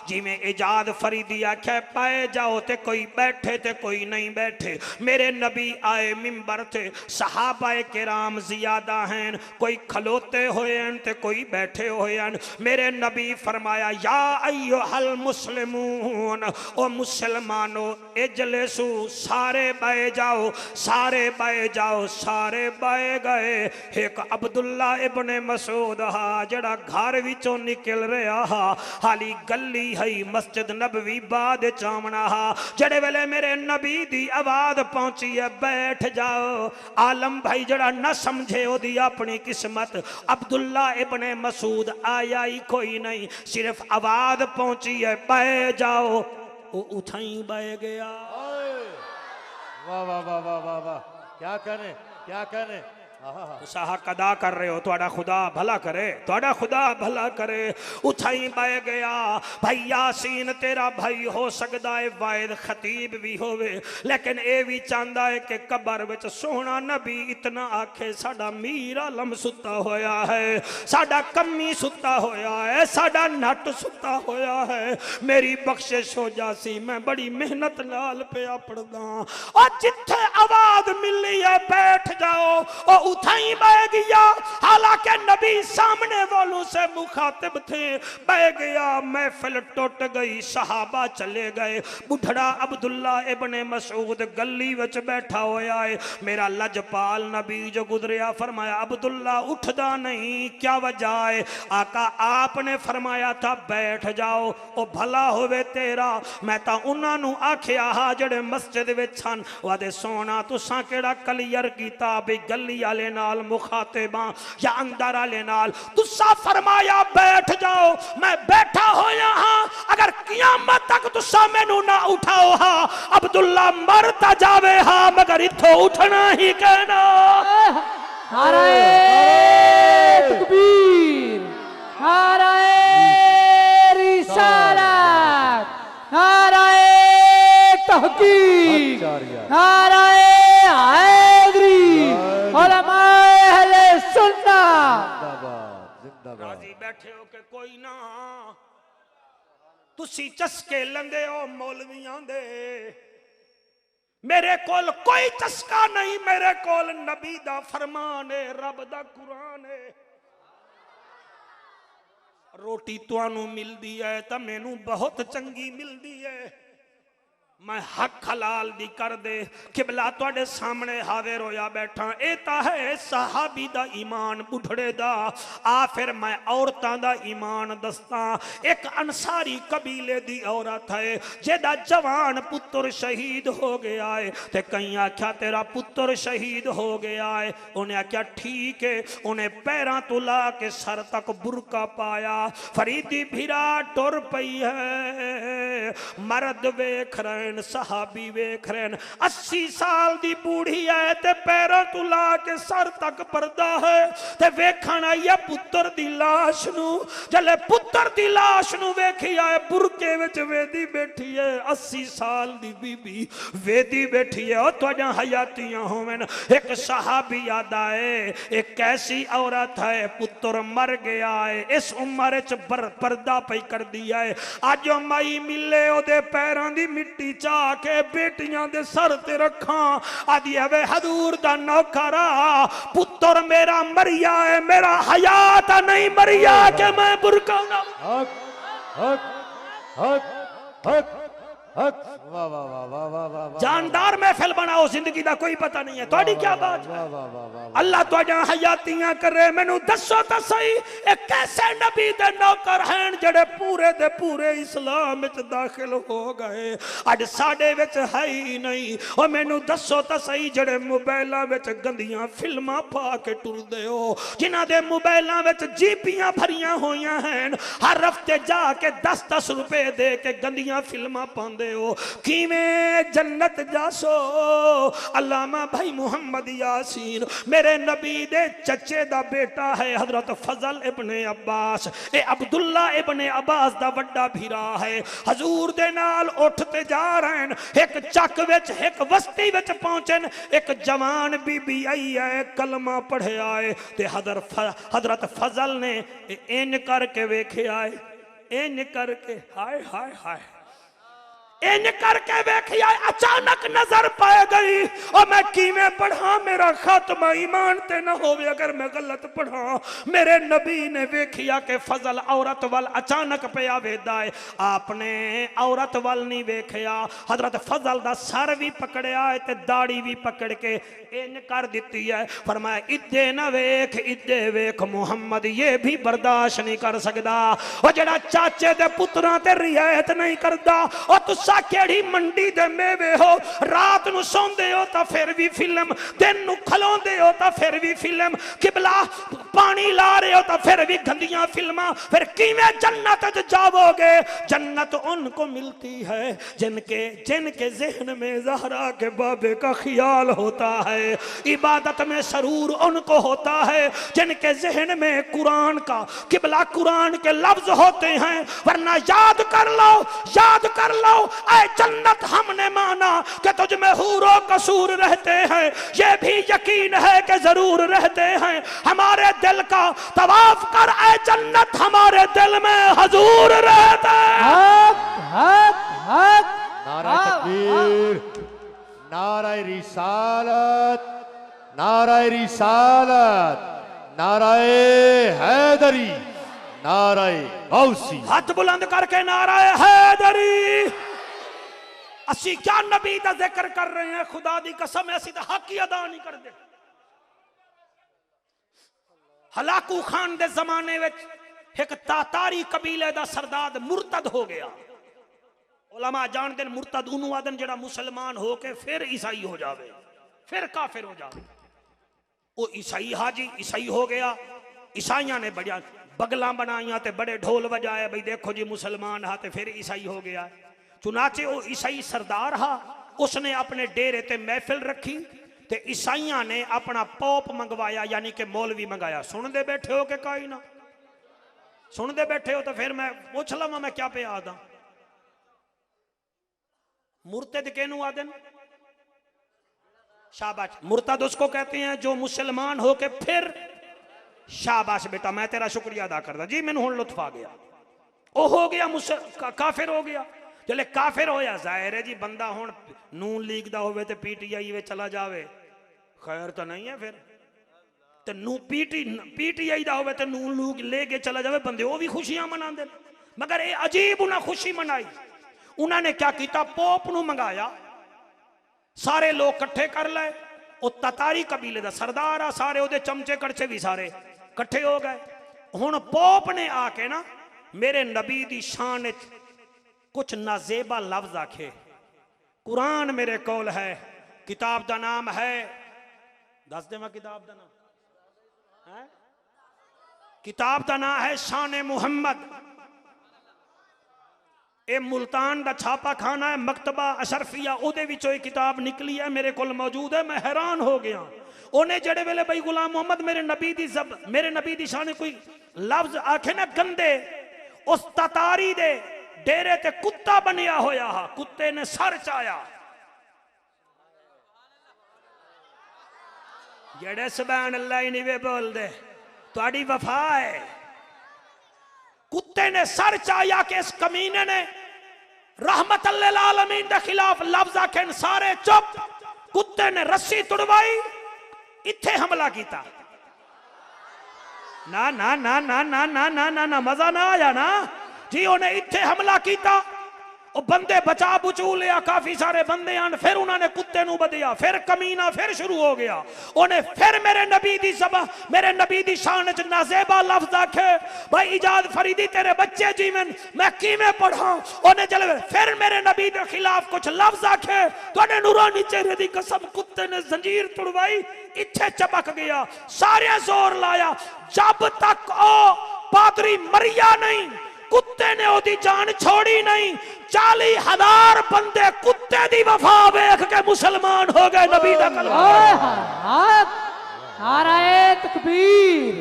जिवें इजाद फरीदी आखे पाए जाओ ते कोई बैठे ते कोई नहीं बैठे मेरे नबी आए मिंबर ते सहाबाए किराम जियादा हैं कोई खलोते होए ते कोई बैठे होए मेरे नबी फरमाया या अय्युहल मुस्लिमून ओ मुसलमानो इजलिसु सारे बह जाओ सारे बह जाओ सारे बह गए एक अब्दुल्ला इब्ने मसूद हा जड़ा घर विचों निकल रहा हा हाली गली है मस्जिद नबवी बाद चावना हा जड़े वेले मेरे नबी दी आवाज पहुंची है बैठ जाओ आलम भाई जड़ा न समझे ओदी अपनी किस्मत अब्दुल्ला इब्ने मसूद आया ही कोई नहीं सिर्फ आवाज पहुंची है बह जाओ वो उठाई बह गया वाह वाह वाह वाह वाह वाह क्या करें क्या करें हक अदा कर रहे हो थोड़ा खुदा भला करे थोड़ा खुदा भला करे उठाई बह गया भाई यासीन तेरा भाई हो सकता है वायद खतीब भी होवे लेकिन ये भी चाहता है कि कबर विच सोहना नबी इतना आखे साडा मीर आलम सुता होया है साडा कमी सुता होया है साडा नट सुता होया है मेरी बख्शिश हो जासी मैं बड़ी मेहनत नाल पिया पढ़दा और जिथे आवाज मिली है बैठ जाओ और उठाई बह गया हालांकि नबी सामने वालों से मुखातिब थे बह गया महफिल टूट गई सहाबा चले गए बुढ़ड़ा अब्दुल्ला इब्ने मसूद गली विच बैठा होया है मेरा लजपाल नबी जो गुजरिया फरमाया अब्दुल्ला उठदा नहीं क्या वजह है आका आपने फरमाया था बैठ जाओ ओ भला होवे तेरा मैं ता उन्हां नूं आखिया हा जेड़े मस्जिद विच छन वादे सोना तुसां केड़ा क्लियर कीता भी गली वाले नाल मुखातिबा या अंदर वाले नाल तुसा फरमाया बैठ जाओ मैं बैठा होया हां अगर कियामत तक तुसा मैनू ना उठाओ हां अब्दुल्ला मरता जावे हां मगर इथों उठना ही कहना नाराए तकबीर नाराए रिसालत नाराए तहकीक नाराए हैदरी उलमाए अहले सुन्नत राजी बैठे हो के कोई ना तुसी चस्के लंदे हो मौलवियां दे मेरे कोल कोई चस्का नहीं मेरे कोल नबी दा फरमान है रब दा कुरान है रोटी तुहानू मिलदी है तो मैनू बहुत चंगी मिलदी है मैं हक हलाल दी कर दे किबला तुहाडे सामने हाजिर होया बैठा ए ता है सहाबी दा ईमान बुढ़ड़े दा आ फिर मैं औरतां दा ईमान दसता एक अंसारी कबीले दी औरत है जेदा जवान पुत्र शहीद हो गया है ते कई आख्या तेरा पुत्र शहीद हो गया है उन्हें आख्या ठीक है उन्हें पैरां तो ला के सर तक बुरका पाया फरीदी भिरा टुर पई है मर्द वेख रहे सहाबी वेख रहे 80 साल दी बूढ़ी है ते पैरों तो ला के सर तक पर्दा है ते वेखण आई है पुत्र दी लाश नू जले पुत्र दी लाश नू वेखी है बुरके विच वेदी बैठी है 80 साल दी बीबी वेदी बैठी है ओ तुहाडा हयातियां होवन एक सहाबी याद आए एक कैसी औरत है पुत्र मर गया है इस उम्र च पर्दा पई कर दिया है अज मई मिले ओदे पैरों दी मिट्टी के बेटियां दे सर ते रखा आदि वे हजूर दा नौकरा पुत्र मेरा मरिया है मेरा हयात नहीं मरिया के मैं बुरका ना हक हक हक हक हक वाह वाह वाह वाह वाह वाह वाह जानदार महफिल बनाओ, जिंदगी का कोई पता नहीं है। थोड़ी क्या बात वाह है? वाह वाह वाह अल्लाह तुहाडियां हयातियां करे। मैनू दसो तो सही, ए कैसे नबी दे नौकर हैं जड़े पूरे दे पूरे इस्लाम विच दाखिल हो गए, अज साडे विच है ही नहीं। ओ मैनू दसो तो सही, जड़े मोबाइलां विच गंदियां फिल्मां पा के टुरदे हो, जिन्हां दे मोबाइलां विच जीपियां भरियां होईयां हैं, हर हफ्ते जाके 10-10 रुपए दे के गंदियां फिल्मां पांदे हो, किवें जन्नत जासो? अल्लामा भाई मुहम्मद यासीन मेरे नबी दे चचे दा बेटा है, हजरत फजल इब्ने अब्बास, ए अब्दुल्ला इब्ने अब्बास दा वड्डा भीरा है। हजूर दे नाल उठते जा रहे हैं, एक चक विच एक बस्ती विच पहुंचन, एक जवान बीबी आई है, कलमा पढ़िया है, ते हजरत फजल ने इंज करके वेख्या है, इंज करके हाय हाय हाय इन करके वेखिया, अचानक नजर पाए गई। और मैं किवें पढ़ा, मेरा खात्मा ईमान ते न होवे अगर मैं गलत पढ़ा। मेरे नबी ने वेखिया कि फजल औरत वाल अचानक पे आवेदा है, आपने औरत वाल नहीं वेखिया, हजरत फजल दा सर भी पकड़िया है ते दाढ़ी भी पकड़ के इन कर दी है। फरमाया इदे न वेख, इदे वेख, मुहम्मद ये भी बर्दाश्त नहीं कर सकता। और जड़ा चाचे दे पुत्रां ते रियायत नहीं करता, और तुसा केड़ी मंडी दे मेवे हो, रात नु सौंदे हो तो फिर भी फिल्म, दिन नु खलोंदे हो तो फिर भी फिल्म, किबला पानी ला रहे हो तो फिर भी गंदियां फिल्मां, फिर किवें जन्नत जाओगे? जन्नत उनको मिलती है जिनके ज़हन में ज़हरा के बाबे का ख्याल होता है। इबादत में सरूर उनको होता है जिनके ज़हन में कुरान का किबला, कुरान के लफ्ज होते हैं। वरना याद कर लो ऐ जन्नत हमने माना कि तुझ में हूरो कसूर रहते हैं, ये भी यकीन है कि जरूर रहते हैं। हमारे दिल का तवाफ कर, ऐ जन्नत हमारे दिल में हजूर रहते हैं। नारा तकबीर, नारा रिसालत, नारा रिसालत, नारा हैदरी, नारा गौसी। हाथ बुलंद करके नारा हैदरी। असी क्या नबी का जिक्र कर रहे हैं, खुदा दी कसम ऐसी तो हक ही अदा नहीं करते। हलाकू खान दे जमाने में एक तातारी कबीले दा सरदार मुर्तद हो गया। उलमा जानते हैं मुर्तद उन्हू आदन जड़ा मुसलमान हो के फिर ईसाई हो जावे, फिर काफिर हो जावे। वो ईसाई हाजी ईसाई हो गया। ईसाइयां ने बढ़िया बगला बनाइया ते बड़े ढोल बजाए, भाई देखो जी मुसलमान हा, ते फिर ईसाई हो गया। चुनाचे वो ईसाई सरदार हा, उसने अपने डेरे ते महफिल रखी, ते ईसाइयां ने अपना पोप मंगवाया, यानी कि मौलवी मंगाया। सुनते बैठे हो कि कोई ना सुनते बैठे हो? तो फिर मैं पूछ लवा मैं क्या पे आदा। मुर्तद केनू आदन? शाबाश, मुर्तद उसको कहते हैं जो मुसलमान हो के फिर, शाबाश बेटा मैं तेरा शुक्रिया अदा करदा जी, मैनू हुण लुत्फ आ गया। ओ हो गया काफिर हो गया। जले काफिर होया, जाहिर है जी बंदा हुण नून लीग दा होवे ते पीटीआई वे चला जावे, खैर तो नहीं है। फिर ते नू पीटीआई दा होवे ते नून लूग लेके चला जावे, बंदे वो भी खुशियां मनांदे। मगर ये अजीब उन्हें खुशी मनाई। उन्होंने क्या किया, पोप नू मंगाया, सारे लोग इकट्ठे कर लाए। वो ततारी कबीले का सरदार आ, सारे ओदे चमचे कड़छे भी सारे इकट्ठे हो गए। हुण पोप ने आके ना मेरे नबी दी शान कुछ नाजेबा लफ्ज आखे। कुरान मेरे कोल है, किताब का नाम है, दस दे मैं किताब का नाम है, किताब का नाम है शान मुहम्मद। ये मुल्तान का छापा खाना है, मकतबा अशरफिया, उहदे विचों एक किताब निकली है, मेरे कोल मौजूद है। मैं हैरान हो गया। उन्हें जड़े वेले भाई गुलाम मोहम्मद मेरे नबी दी शान कोई लफ्ज आखे ना गंदे, उस ततारी दे डेरे ते कुत्ता बनिया होया हा, कुत्ते ने सर चाया। जड़े सुभान अल्लाह ही नहीं वे बोल दे, तुहाडी वफा है। कुत्ते ने सर चाया कि इस कमीने ने रहमत लिल आलमीन के खिलाफ लफ्ज आखे, सारे चुप। कुत्ते ने रस्सी तुड़वाई, इत्थे हमला किया। ना ना ना ना ना ना ना ना ना मजा ना आया ना जी। उन्हें इत्थे हमला किया, ਉਹ ਬੰਦੇ ਬਚਾ ਬੁਚੂ ਲਿਆ ਕਾਫੀ ਸਾਰੇ ਬੰਦੇ ਹਨ ਫਿਰ ਉਹਨਾਂ ਨੇ ਕੁੱਤੇ ਨੂੰ ਬਦਿਆ ਫਿਰ ਕਮੀਨਾ ਫਿਰ ਸ਼ੁਰੂ ਹੋ ਗਿਆ ਉਹਨੇ ਫਿਰ ਮੇਰੇ ਨਬੀ ਦੀ ਜ਼ਬਾਨ ਮੇਰੇ ਨਬੀ ਦੀ ਸ਼ਾਨ ਚ ਨਾਜ਼ੇਬਾ ਲਫ਼ਜ਼ ਆਖੇ ਭਾਈ ਇਜਾਜ਼ ਫਰੀਦੀ ਤੇਰੇ ਬੱਚੇ ਜੀਵਨ मैं किवें पढ़ा ਉਹਨੇ ਚਲ ਫਿਰ ਮੇਰੇ ਨਬੀ ਦੇ ਖਿਲਾਫ ਕੁਝ ਲਫ਼ਜ਼ ਆਖੇ ਤੁਹਾਡੇ ਨੂਰਾਨੀ ਚਿਹਰੇ ਦੀ ਕਸਮ ਕੁੱਤੇ ਨੇ ਜ਼ੰਜੀਰ ਤੁੜਵਾਈ ਇੱਥੇ ਚਪਕ ਗਿਆ ਸਾਰੇ ਜ਼ੋਰ ਲਾਇਆ ਜਬ ਤੱਕ ਉਹ ਪਾਦਰੀ ਮਰਿਆ ਨਹੀਂ कुत्ते ने ओदी जान छोड़ी नहीं 40,000 बंदे कुत्ते दी वफा वेख के मुसलमान हो गए नबी दा कलमा नाराए तकबीर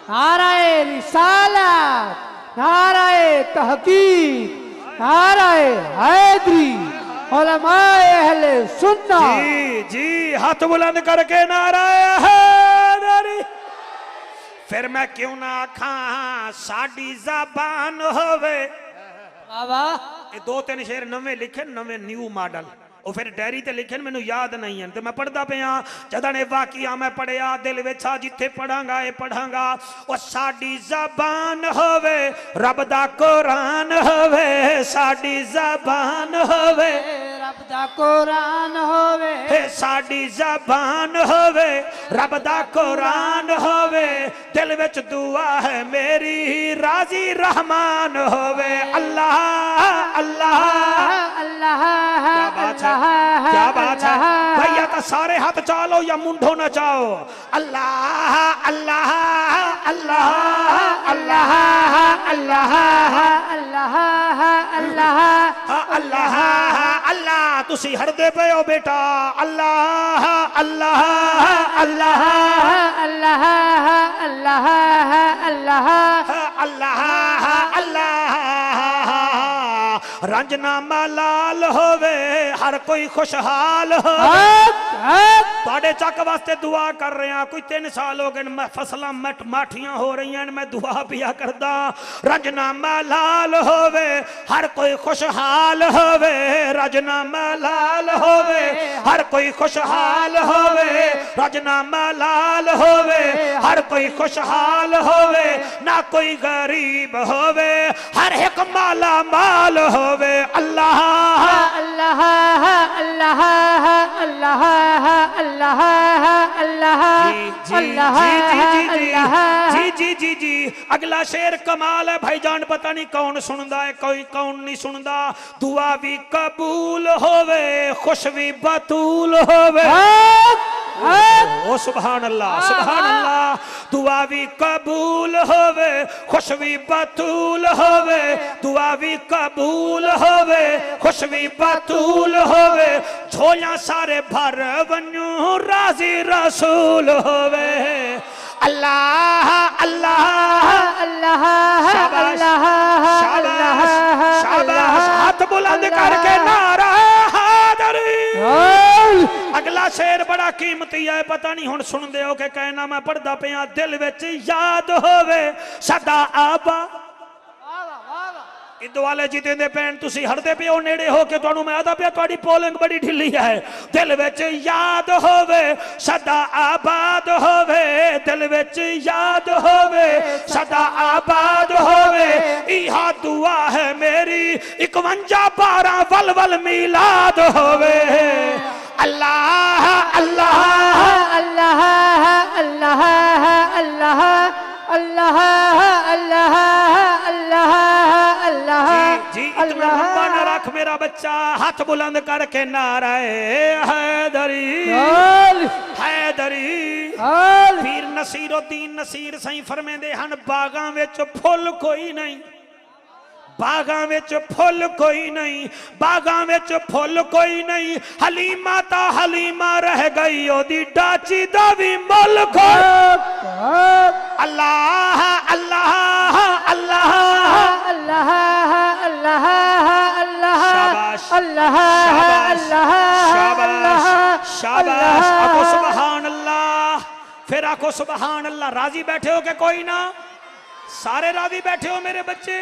नाराए रिसालत नाराए तहकीक नाराए हैदरी उलमाए अहले सुन्नत जी जी हाथ बुलंद करके नाराए हैदरी फिर मैं क्यों ना आखा साडी ज़बान होवे बाबा ये 2-3 शेर नवे लिखे नवे न्यू मॉडल ਉਹ ਫਿਰ ਡੈਰੀ ਤੇ ਲਿਖੇ ਮੈਨੂੰ ਯਾਦ ਨਹੀਂ ਹਨ ਤੇ ਮੈਂ ਪੜਦਾ ਪਿਆ ਜਦੋਂ ਨੇ ਵਾਕਿਆ ਮੈਂ ਪੜਿਆ ਦਿਲ ਵਿੱਚ ਆ ਜਿੱਥੇ ਪੜਾਂਗਾ ਇਹ ਪੜਾਂਗਾ ਉਹ ਸਾਡੀ ਜ਼ਬਾਨ ਹੋਵੇ ਰੱਬ ਦਾ ਕੁਰਾਨ ਹੋਵੇ ਸਾਡੀ ਜ਼ਬਾਨ ਹੋਵੇ रब दा कुरान होवे साडी ज़बान होवे रब दा कुरान होवे दिल विच दुआ है मेरी राजी रहमान होवे अल्लाह अल्लाह अल्लाह क्या बात है क्या बात है भैया तो सारे हाथ चालो या मुंडो न चाहो अल्लाह अल्लाह अल्लाह अल्लाह अल्लाह अल्लाह अल्लाह अल्लाह अल्लाह तुसी हरदे पे हो बेटा अल्लाह अल्लाह अल्लाह अल्लाह अल्लाह अल्लाह अल्लाह अल्लाह रंजनामा लाल होवे हर कोई खुशहाल होवे ਤੁਹਾਡੇ ਚੱਕ ਵਾਸਤੇ ਦੁਆ ਕਰ ਰਿਹਾ ਕੋਈ 3 ਸਾਲ ਹੋ ਗਏ ਮੈਂ ਫਸਲਾਂ ਮਾਠੀਆਂ ਹੋ ਰਹੀਆਂ ਮੈਂ ਦੁਆ ਪਿਆ ਕਰਦਾ ਰੰਜਨਾਮਾ ਲਾਲ ਹੋਵੇ ਹਰ ਕੋਈ ਖੁਸ਼ਹਾਲ ਹੋਵੇ ਰੰਜਨਾਮਾ ਲਾਲ ਹੋਵੇ ਹਰ ਕੋਈ ਖੁਸ਼ਹਾਲ ਹੋਵੇ ਰੰਜਨਾਮਾ ਲਾਲ ਹੋਵੇ ਹਰ ਕੋਈ ਖੁਸ਼ਹਾਲ ਹੋਵੇ ਨਾ ਕੋਈ ਗਰੀਬ ਹੋਵੇ ਹਰ ਇੱਕ ਮਾਲਾ ਮਾਲ ਹੋਵੇ ਅੱਲਾਹ अल्लाह अल्लाह अल्लाह अल्लाह अल्लाह अल्लाह जी जी जी जी अगला शेर कमाल है भाईजान पता नहीं कौन सुनदा है कोई कौन नहीं सुनदा दुआ भी कबूल होवे खुश भी बतूल होवे ओ सुभान अल्लाह दुआ भी कबूल होवे खुश भी बतूल होवे दुआ भी कबूल होवे खुश भी बतूल होवे झोलियां सारे भर वन्यू राजी रसूल होवे अल्लाह अल्लाह अल्लाह शाबाश शाबाश शाबाश हाथ बुलंद करके नारा हैदरी अगला शेर बड़ा कीमती है पता नहीं हुण सुनदे हो के कहना मैं पढ़दा पिया दिल विच याद होवे सदा आबा इदो वाले जितेंदे पैन तुसी हरदे पियो नेड़े हो के तुहानू मैं आदा पिया तुहाडी पोलिंग बड़ी ढिली है दिल विच याद होवे सदा आबाद होवे दिल विच याद होवे सदा आबाद होवे इहा दुआ है मेरी 51-12 वल वल मिलाद होवे अल्लाह अल्लाह अल्लाह अल्लाह अल्लाह अल्लाह अल्लाह अल्लाह अल्लाह जी इतना लंबा न रख मेरा बच्चा हाथ बुलंद करके नाराए हैदरी हैदरी पीर नसीरुद्दीन नसीर सही फरमांदे हन बागां विच फुल कोई नहीं बागां विच फुल कोई नहीं बागां विच फुल कोई नहीं हलीमा ता हलीमा रह गई ओदी डाची दा भी मुल कोई अल्लाह अल्लाह अल्लाह अल्लाह अल्लाह अल्लाह शाबाश अल्लाह शाबाश शाबाश शाबाश आखो सुभान अल्लाह फिर आखो सुभान अल्लाह राजी बैठे हो के कोई ना सारे राजी बैठे हो मेरे बच्चे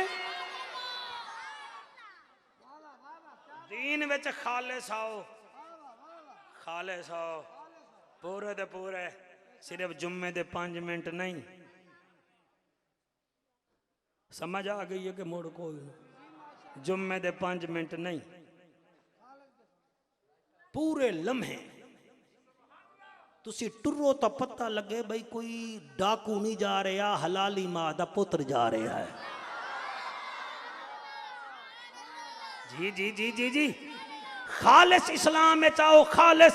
दीन विच खालिस आओ पूरे दे पूरे सिर्फ जुम्मे दे 5 मिनट नहीं समझ आ गई है कि मुड़ कोई जुम्मे दे 5 मिनट नहीं, पूरे लम्हे तुसी टुरो तो पता लगे भाई कोई डाकू नहीं जा रहा, हलाली मां दा पुत्र जा रहा है। जी जी जी जी जी, खालिस इस्लाम में चाहो, खालिस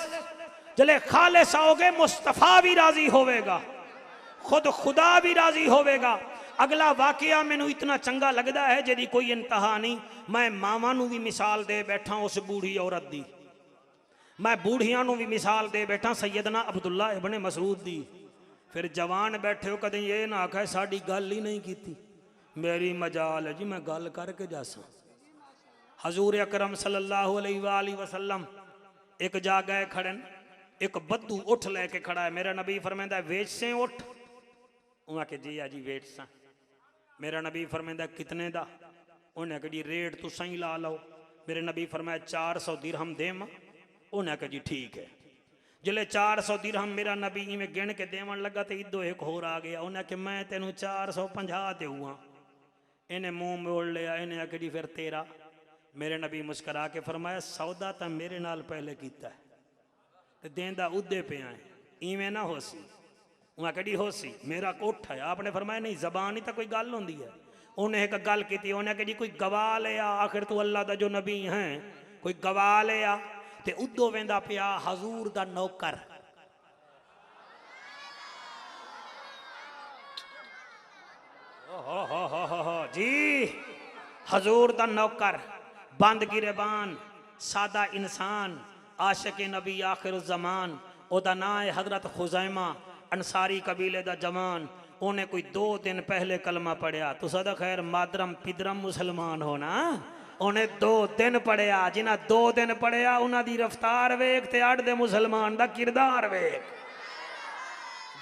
जले खालिस आओगे मुस्तफा भी राजी होवेगा, खुद खुदा भी राजी होवेगा। अगला वाकया मैनू इतना चंगा लगता है जिहदी कोई इंतहा नहीं। मैं मावां नू भी मिसाल दे बैठा उस बूढ़ी औरत दी, मैं बूढ़ियां नू भी मिसाल दे बैठा सैयदना अब्दुल्ला इब्ने मसऊद दी। फिर जवान बैठे हो कदें ये ना आखे साड़ी गल ही नहीं की, मेरी मजाल है जी मैं गल करके जासा। हजूर अकरम सल्लल्लाहु अलैहि वसल्लम एक जा गए खड़न, एक बद्दू उठ लेके खड़ा है। मेरा नबी फरमांदा वेच से उठ, उन्हें के जी जी वेच सा। मेरा नबी फरमांदा कितने दा, उन्हें के जी रेट तुसा ही ला लो। मेरे नबी फरमाया 400 दिरहम देम, उन्हें के जी ठीक है। जिले 400 दिरहम मेरा नबी इवें गिन के देवन लगा तो इदो एक होर आ गया, उन्हें के मैं तेनू 450 देऊँगा। इन्हें मुंह मोड़ लिया, इन्हें आके जी फिर तेरा। मेरे नबी मुस्करा के फरमाया सौदा तो मेरे नाल पहले किया है तो देंदा उदे पे आए, इवें ना हो सी। वहाँ कड़ी हो सी, मेरा कोठ है। आपने फरमाया नहीं जबान ही तो कोई गल होंदी है। उन्हें एक गल की, उन्हें कही कोई गवाह ले आ, आखिर तू अल्लाह दा जो नबी है कोई गवाह ले आ। ते उदो वेंदा पिया हजूर दा नौकर। जी हजूर दा नौकर, बंद गिरेबान, सादा इंसान, आशिक नबी आखिर जमान। ओदा नाम है हजरत खुजैमा, अंसारी कबीले दा जवान। उन्हें कोई 2 दिन पहले कलमा पढ़िया। तुसा दा खैर मादरम पिदरम मुसलमान होना, उन्हें 2 दिन पढ़िया। जिन्हें 2 दिन पढ़िया उन्हां दी रफ्तार वेख ते 8 दे मुसलमान दा किरदार वेख।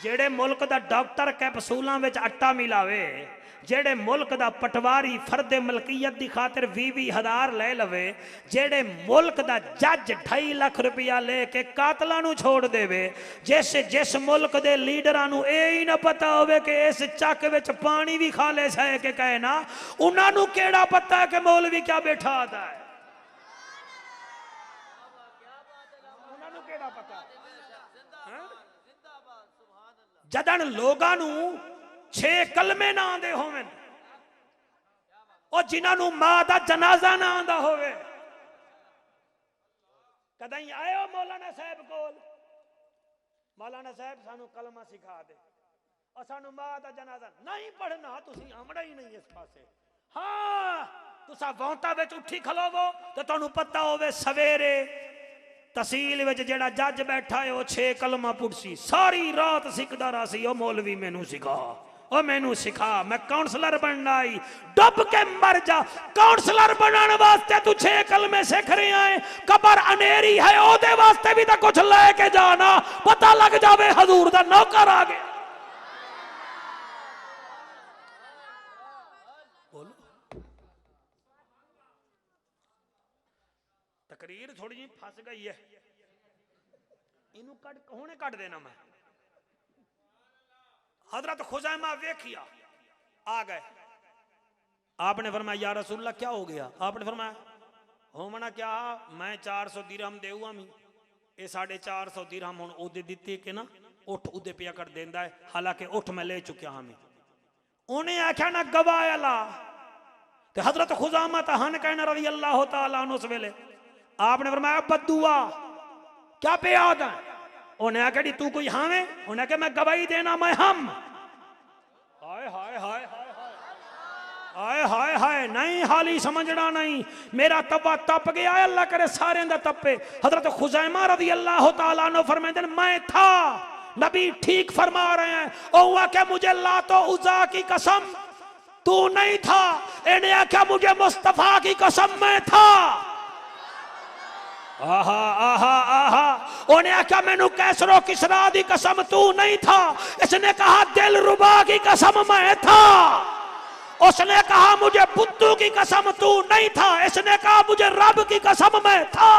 जेड़े मुल्क दा डॉक्टर कैप्सूलां विच आटा मिलावे, जेड़े मुल्क दा पटवारी फर्दे मलकीयत की खातिर 20,000 ले लवे, जेड़े मुल्क दा जज 2.5 लाख रुपया लेके कातलां नू छोड़ देवे, जिस मुल्क दे लीडरां नू ही ना पता होवे कि इस चक विच पानी भी खालिस है कि कहे ना, उन्हां नू केड़ा पता है कि मौलवी क्या बैठा आता है। उन्हां नू केड़ा पता जदन लोगां नू 6 कलमे ना आंदे होवन, और जिन्हां मां दा जनाजा ना आंदा होवे। कदई आयो मौलाना साहब कोल, मौलाना साहब सानू कलमा सिखा दे, और सानू मां दा जनाजा नहीं पढ़ना, तुसी आमड़ा ही नहीं इस पासे। हाँ तुसा वौंता विच उठी खलोवो तो तुहानू पता होवे सवेरे तहसील विच जेड़ा जज बैठा है वो 6 कलमा पुड़सी सारी रात सिखदा रहा सी। ओ मौलवी मैनू सिखा, ओ मैनू सिखा, मैं काउंसलर बनना आई। डुब के मर जा, काउंसलर बनने वास्ते तू 6 कलमे सीख रहे हैं। कबर अनेरी है, ओदे वास्ते भी तो कुछ लेके जाना, पता लग जावे हजूर दा नौकर आ गया। बोलो तकरीर थोड़ी जी फस गई है, इनू हुणे कट देना मैं। हजरत खुजैमा वेखिया आ गए। आपने फरमाया या रसूलल्लाह क्या हो गया? आपने फरमाया होमना क्या, मैं 400 दिरहम देऊआ मी, ये 450 दिरहम हुण ओदे दित्ते के ना उठ उदे पिया कर देंदा है, हालांकि उठ मैं ले चुकिया हाँ मैं। उन्हें आख्या ना गवाह ला, ते हजरत खुजैमा हन कहना रज़ी अल्लाह तआला अन्हु उस वेले। आपने फरमाया बद्दुआ क्या पे याद है? उन्हें आख्या तू कोई हावे? उन्हें आख्या मैं गवाही देना मैं हम। हाय हाय हाय हाय हाय हाय हाय, नहीं हाली समझना नहीं, मेरा तवा तप गया है, अल्लाह करे सारे दा तपे। हजरत खुजैमा रज़ी अल्लाह तआला अन्हु फरमाते हैं मैं था, नबी ठीक फरमा रहे हैं। और आख्या मुझे लातो उज़ा की कसम तू नहीं था, इन्हें आख्या मुझे मुस्तफा की कसम मैं था। आहा आहा आहा, उन्हें आख्या मैनू कैसरो किसरा दी कसम तू नहीं था, इसने कहा दिल रुबा की कसम मैं था। उसने कहा मुझे बुद्धू की कसम तू नहीं था, इसने कहा मुझे रब की कसम मैं था।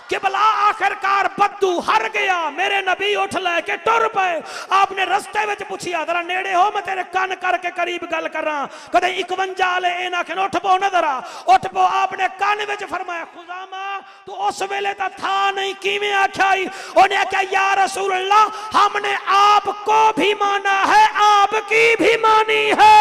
किबला आखिरकार बद्दू हर गया, मेरे नबी उठ लेके टुर पे। आपने रस्ते में पूछिया जरा नेड़े हो मैं तेरे कान करके करीब गल करा, कदे 51 वाले ए ना कि उठ पो नजर आ, उठ पो। आपने कान में फरमाया खुजामा तू उस वेले तो था नहीं, किवें आख्या? उन्हें आख्या या रसूल अल्लाह हमने आपको भी माना है, आपकी भी मानी है,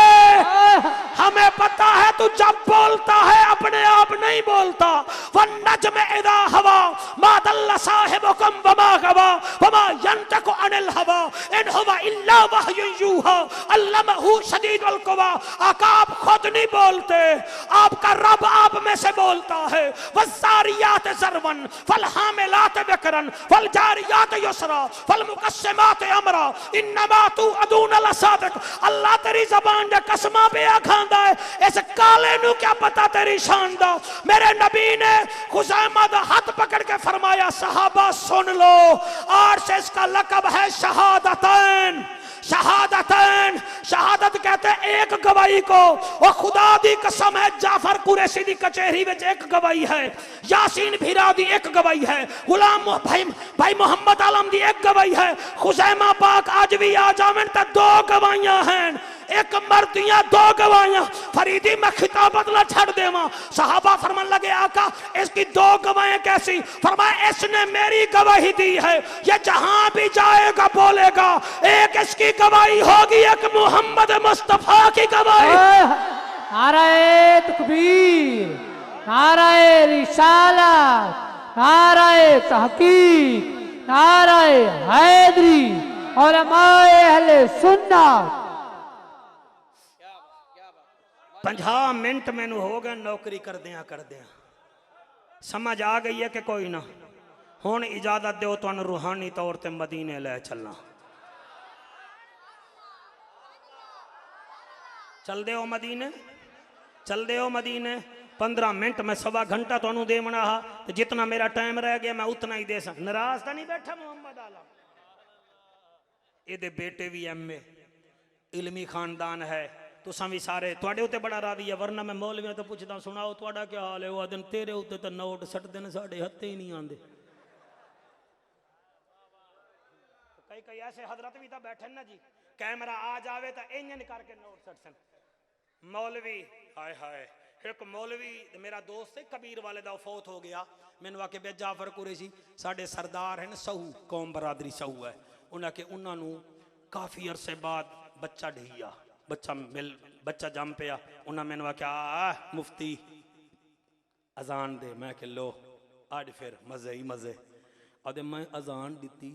हमें पता है तू जब बोलता है अपने आप नहीं बोलता। वन नज्म इदा हवा मा दल्ला साहिबुकुम वमा गवा वमा यंतकु अनिल हवा इन हुवा इल्ला वह्युन यूहा अल्लमहु शदीदुल कुवा। आका आप खुद नहीं बोलते, आपका रब आप में से बोलता है। वज़ारियात ज़रवन फलहामिलात बिकरन फलजारियात युसरा फलमुकस्सिमात अमरा इन्नमा तुअदून लसादिक। अल्लाह तेरी ज़बान दे कसमां पे आखांदा है, इस काले नू क्या पता तेरी शान दा। मेरे नबी ने खुज़ैमा दा हाथ पकड़ के फरमाया सहाबा सुन लो, और से इसका लकब है शहादतैन। शहादतैन, शहादत कहते हैं एक गवाही को, और खुदा दी कसम है जाफर कुरैशी दी कचहरी में एक गवाही है, यासीन भिरा दी एक गवाही है, गुलाम भाई मोहम्मद आलम दी एक गवाही है, खुज़ैमा पाक आज भी आ जावन तो 2 गवाहियां हैं, एक मर्दियां 2 गवाहियां। फरीदी मैं खिताबत ला छड़ देवा। सहाबा फरमान लगे आका इसकी 2 गवाहियां कैसी? फरमाया इसने मेरी गवाही दी है, ये जहां भी जाएगा बोलेगा, एक इसकी गवाही होगी, एक मोहम्मद मुस्तफा की गवाही। नाराए तकबीर, नाराए रिसालत, नाराए तहकीक, नाराए हैदरी और उलमाए अहले सुन्नत। 50 मिनट मैनू हो गए नौकरी कर दिया समझ आ गई है कि कोई ना। हुण इजाजत दो तुहानू रूहानी तौर ते मदीने ले चलना। चल दे हो मदीने, चल दे हो मदीने। 15 मिनट मैं 1.25 घंटा तुहानू देवना हा, तो जितना मेरा टाइम रह गया मैं उतना ही दे सक। नाराज तो नहीं बैठा मोहम्मद आलम? ये बेटे भी MA इलमी खानदान है, तुसा भी सारे तुहाडे उत्ते बड़ा राजी है, वरना मैं मौलवियों तो पूछता सुनाओ तुहाडा क्या हाल है, वो आदन तेरे उत्ते तो नोट सटदे ने साडे हत्थे ही नहीं आंदे। कई ऐसे हजरत भी तो बैठे ना जी, कैमरा आ जावे तो इंजन करके नोट सटसन। मौलवी हाय हाय, एक मौलवी मेरा दोस्त है कबीर वाले दा फौत हो गया, मैंने आके बे जाफर कुरैशी साडे सरदार हैं सहू, कौम बरादरी सहू है, उन्होंने काफ़ी अरसे बाद बच्चा ढीया, बच्चा जम पिया। उन्हें मैंने आख्या मुफ्ती अजान दे, मैं कि लो अज फिर मजे ही मजे। अदे मैं अजान दी,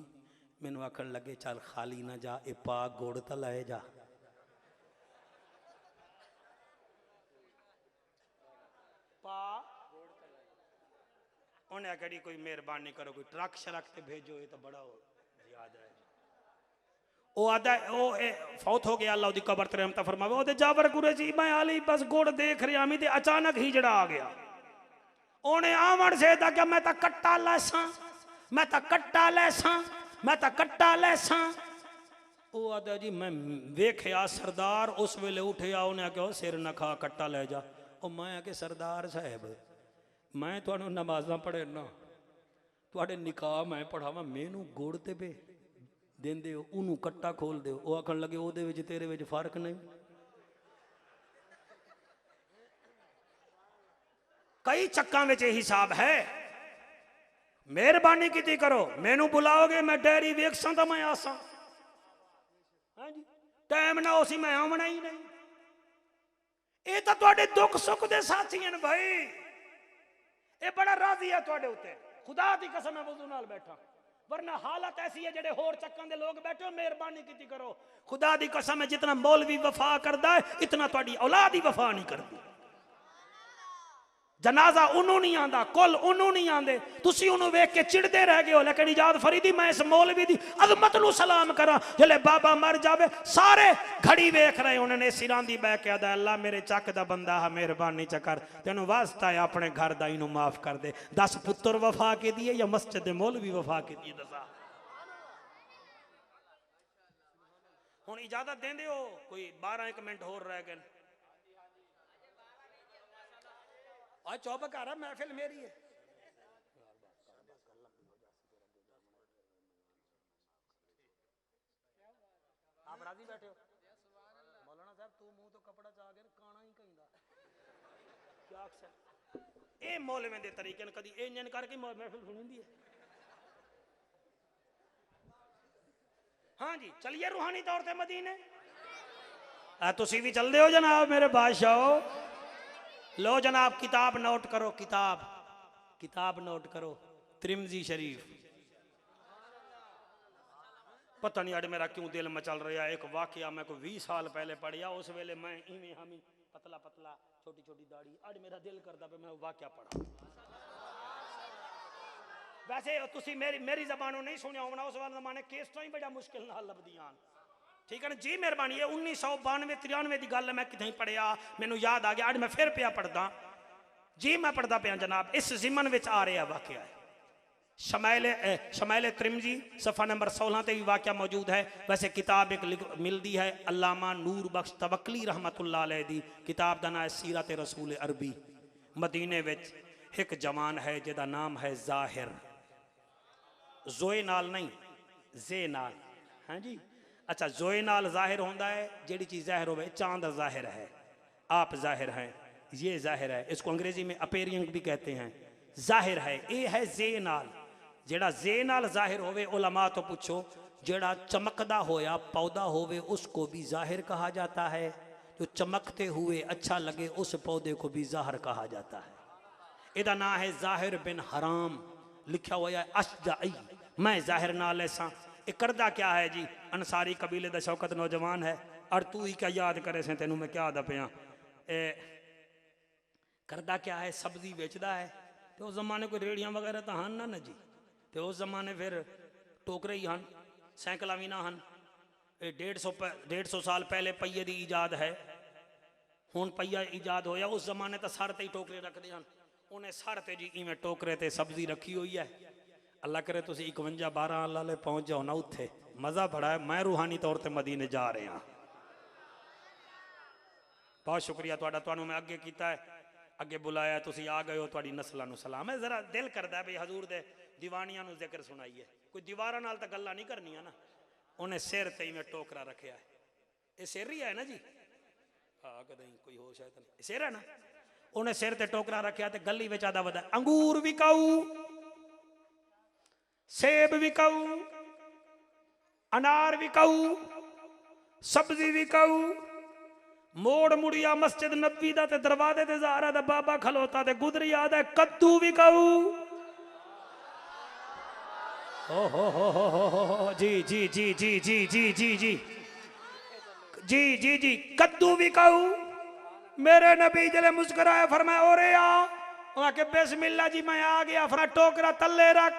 मैनू आखन लगे चल खाली ना जा, ए पा गुड़ तो लाए जा। पा उन्हें आखिया कोई मेहरबानी करो, कोई ट्रक शरक ते भेजो, ये तो बड़ा याद है। वो आदा वो फौत हो गया, अल्लाह दी कबर ते रहमत फरमावे। ओदे जाफर कुरैशी मैं आली बस गुड़ देख रहा मी ते अचानक ही जड़ा आ गया। ओने आवन से दा कि मैं ता कट्टा लैसा, मैं ता कट्टा लैसा, मैं ता कट्टा लैसा। वो आदा जी मैं वेख्या सरदार उस वेले उठिया, उन्हें आख्या सिर न खा कट्टा ले जा। ओ मैं आके सरदार साहब मैं तुहानू नमाज़ां पढ़े ना, तुहाडे निकाह मैं पढ़ावा, मैनू गुड़ ते बे देंदे हो, उन्होंने कट्टा खोल दो। वो आखन लगे वो तेरे विच फर्क नहीं। कई चक्कां विच हिसाब है। मेहरबानी की करो, मैनू बुलाओगे मैं डेयरी वेखसा तो मैं आसा। हाँ जी, टाइम ना उसी मैं आना ही नहीं। ये तो तुहाडे दुख सुख दे साथी हैं भाई, ये बड़ा राजी है तुहाडे उत्ते, खुदा दी कसम मैं वजू नाल बैठा, वरना हालत ऐसी है जेडे होर चक्कां दे लोग बैठे हो। मेहरबानी की करो, खुदा दी कसम है जितना मौलवी वफा करदा है इतना तुहाडी औलाद ही वफा नहीं करदी। जनाजा उन्होंने नहीं आंदा, कुल उन्होंने नहीं आंदे, तुसी उन्होंने वेख के चिड़दे रह गए हो। लेकिन इजाद फरीदी मैं इस मौलवी दी अजमत नू सलाम करा, जले बाबा मर जावे सारे घड़ी वेख रहे उन्होंने सिरां दी बह के आदा अल्लाह मेरे चक दा बंदा है, मेहरबानी चकर तेनू वास्ता है अपने घर दा इनू माफ कर दे। 10 पुत्र वफा के दिए या मस्जिद दे मौलवी वफा के दिए? दसा हुण इजाजत देंदे हो? कोई 12-1 मिनट होर रह गए। चौब कर महफिल मेरी है। आप राजी बैठे हो? मौलाना साहब तू मुंह तो कपड़ा चा के काना ही कहिंदा क्या अक्सर ए मौलवे दे तरीके न कदी इंजन करके महफिल सुनिंदी है। हाँ जी चलिए रूहानी तौर से मदीने तुसी भी चल दे हो जनाब मेरे बादशाह। लो जनाब किताब नोट करो, किताब नोट करो, तिरमिज़ी शरीफ। पता नहीं अड़ मेरा क्यों दिल में चल रहा है एक वाकया मैं कोई 20 साल पहले पढ़िया, उस वेले मैं इवें हमी पतला पतला छोटी छोटी दाढ़ी, अड़ मेरा दिल करता पे मैं वाकया पढ़ा। वैसे तुसी मेरी जबानों नहीं सुनिया होना, उस वाले जमाने केसटा ही बड़ा मुश्किल नाल लभदियां। ठीक है ना जी मेहरबानी। 1992-93 की गल मैं कितने पढ़िया मैनू याद आ गया, अज मैं फिर पिया पढ़दा जी, मैं पढ़दा पिया जनाब। इस जिमन विच आ रहा वाकया है शमाइल तिरमिज़ी सफ़ा नंबर 16 ते भी वाकया मौजूद है। वैसे किताब एक मिलती है अल्लामा नूर बख्श तवक्ली रहमतुल्लाह अलैह दी किताब दा नाम है सीरत रसूल अरबी। मदीने विच एक जवान है जिहदा नाम है ज़ाहिर, जोए नाल नहीं जे नाल। हाँ जी अच्छा जोए नाल ज़ाहिर होता है, जेड़ी चीज़ ज़ाहिर होवे, चांद ज़ाहिर है, आप ज़ाहिर हैं, ये ज़ाहिर है। इसको अंग्रेजी में अपेरियंग भी कहते हैं। ज़ाहिर है ये है जे नाल, जेड़ा जे नाल ज़ाहिर होवे उलमा तो पूछो जेड़ा चमकदा होया पौधा होवे उसको भी ज़ाहिर कहा जाता है, जो चमकते हुए अच्छा लगे उस पौधे को भी ज़ाहिर कहा जाता है। इहदा नाम है ज़ाहिर बिन हराम, लिखा हुआ है अशजाई, मैं ज़ाहिर नाल ऐसा। ये करदा क्या है जी, अंसारी कबीले का शौकत नौजवान है। और तू ही क्या याद करे से तेनू मैं क्या आदा पिया। करदा क्या है, सब्जी बेचता है। तो उस जमाने कोई रेड़ियां वगैरह तो हन ना जी, तो उस जमाने फिर टोकरे ही हन, सैकल भी ना हन। 150 साल पहले पहिए की ईजाद है, हुण पहिया ईजाद होया। उस जमाने तो सर ते ही टोकरे रखते हैं, उन्हें सर ते जी इवें टोकरे ते सब्जी रखी हुई है। अल्लाह करे तुम 51-12 वाले पहुँच जाओ ना, उत्थे मज़ा बड़ा है। मैं रूहानी तौर पर मदीने जा रहे हैं। बहुत शुक्रिया तुहाडा, तुहानू मैं अगे किया है, अगे बुलाया, तुसी आ गए हो, तुहाडी नस्लां नू सलाम है। जरा दिल करता है भी हजूर दे दीवानियां नू जिक्र सुनाइए। कोई दीवारां नाल तां गल्लां नहीं करनियां ना। उन्हें सिर ते में टोकरा रखा है, ये सिर ही है ना जी? हाँ कदई कोई हो शायद नहीं, सिर है ना। उन्हें सिर ते टोकरा रखा ते गली विच आदा वदा अंगूर विकाऊ, सेब विकाऊ, अनार विकाऊ, सब्जी विकाऊ। मोड़ मुड़िया मस्जिद नबी दा ते दरवाजे ते ज़ाहरा दा बाबा खलोता ते गुदरी आदा कद्दू विकाऊ। ओ हो जी जी जी जी जी जी जी जी जी जी जी कद्दू विकाऊ। मेरे नबी जले मुस्कुराया फरमाया ओरे आ के बिस्मिल्लाह जी मैं आ गया। फरमाया टोकरा तल्ले रख।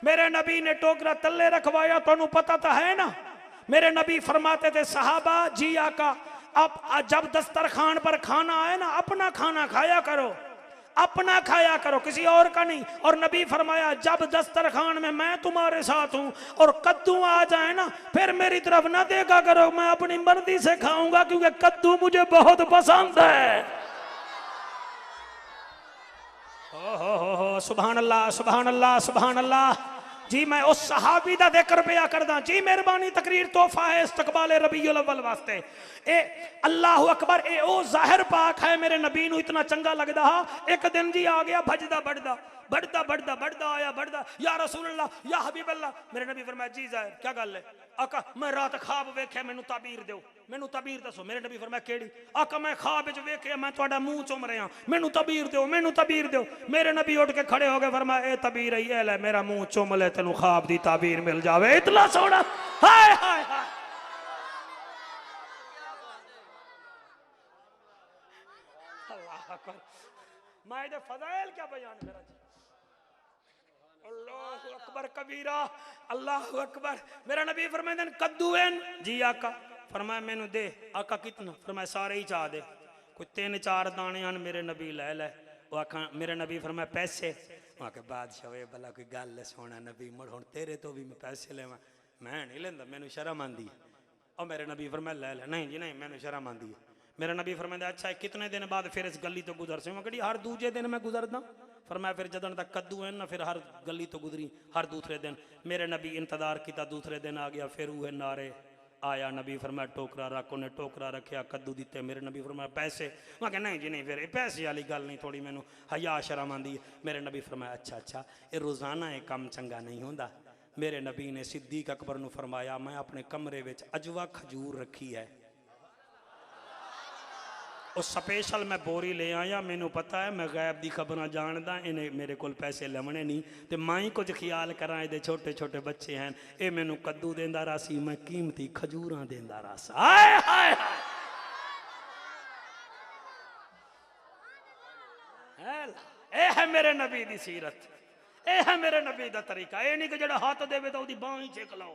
मेरे नबी ने टोकरा तल्ले रखवाया। तो पता तो है ना, मेरे नबी फरमाते थे सहाबा जी आका अब जब दस्तरखान पर खाना आए ना अपना खाना खाया करो, अपना खाया करो, किसी और का नहीं। और नबी फरमाया जब दस्तरखान में मैं तुम्हारे साथ हूं और कद्दू आ जाए ना फिर मेरी तरफ ना देखा करो, मैं अपनी मर्जी से खाऊंगा क्योंकि कद्दू मुझे बहुत पसंद है। हो सुभान अल्लाह सुभान अल्लाह सुभान अल्लाह जी। मैं उस सहाबी दा जिक्र पिया करदा जी। मेहरबानी तकरीर तोहफा है इस्तकबाल रबीउल अव्वल वास्ते। ए अल्लाहु अकबर, ए ओ जाहिर पाक है मेरे नबी नू इतना चंगा लगदा हा। एक दिन जी आ गया भजदा बढ़दा बढ़दा बढ़दा बढ़दा आया बढ़दा या रसूल अल्लाह या हबीब अल्लाह। मेरे नबी फरमाया जी जाहिर क्या गल है? आका मैं रात ख्वाब वेख्या, मैनू ताबीर दो, मैनू ताबीर दसो। मेरे नबी फरमाया केड़ी? आका मैं ख्वाब विच वेख्या मैं तुहाडा मुंह चुम रहा, मैनू ताबीर दो, मैनू ताबीर दो। मेरे नबी उठ के खड़े हो गए, फरमाया ए ताबीर है, ये ले मेरा मुंह चुम ले, तेनू ख्वाब दी ताबीर मिल जावे। इतना सोना हाय हाय हाय। अल्लाह अकबर, मैं दे फज़ाइल क्या बयान करा जी। अल्लाह अकबर कबीरा, अल्लाह अकबर। मेरा नबी फरमाते कद्दू जी आका। फरमाया मैनू दे। आका कितना? फरमाया सारे ही चाह दे, कोई 3-4 दाने हैं। मेरे नबी लै लै। वो आखा मेरे नबी फरमाया पैसे? वहाँ के बादशाह भला कोई गल है सोना नबी मुड़ हुण तेरे तो भी मैं पैसे लेवा? मैं नहीं लेंदा, मैनू शर्म आंदी है। और मेरे नबी फरमाया लै लै। नहीं जी नहीं, मैनू शर्म आंदी है। मेरा नबी फरमाया अच्छा कितने दिन बाद फिर इस गली तो गुजर से? मैं कही हर दूजे दिन मैं गुजरदा। फरमाया फिर जदन तक कद्दू है ना फिर हर गली तो गुजरी हर दूसरे दिन। मेरे नबी इंतजार किया, दूसरे दिन आ गया फिर वह नारे आया नबी फरमाया टोकरा रख, उन्हें टोकरा रखा, कद्दू दिते, मेरे नबी फरमाया पैसे, मैं कहा नहीं जी नहीं, फिर पैसे वाली गल नहीं, थोड़ी मैनू हया शर्म आंदी है। मेरे नबी फरमाया अच्छा अच्छा, ये रोज़ाना ये काम चंगा नहीं होंदा। मेरे नबी ने सिद्दीक अकबर नू फरमाया मैं अपने कमरे विच अजवा खजूर रखी है, ਉਹ स्पेशल मैं बोरी ले आया, मैनू पता है मैं गैब की खबर जानदा, इन्हें मेरे को पैसे लवने नहीं, तो मैं ही कुछ ख्याल करा, ये छोटे छोटे बच्चे हैं, ये मैनू कद्दू देंदा रहा सी, मैं कीमती खजूरां देंदा रहा सा। हाय हाय ए है मेरे नबी दी सीरत, ए है मेरे नबी दा तरीका। ये नहीं कि जेड़ा हाथ देवे तो उसदी बांह ही चेक लो,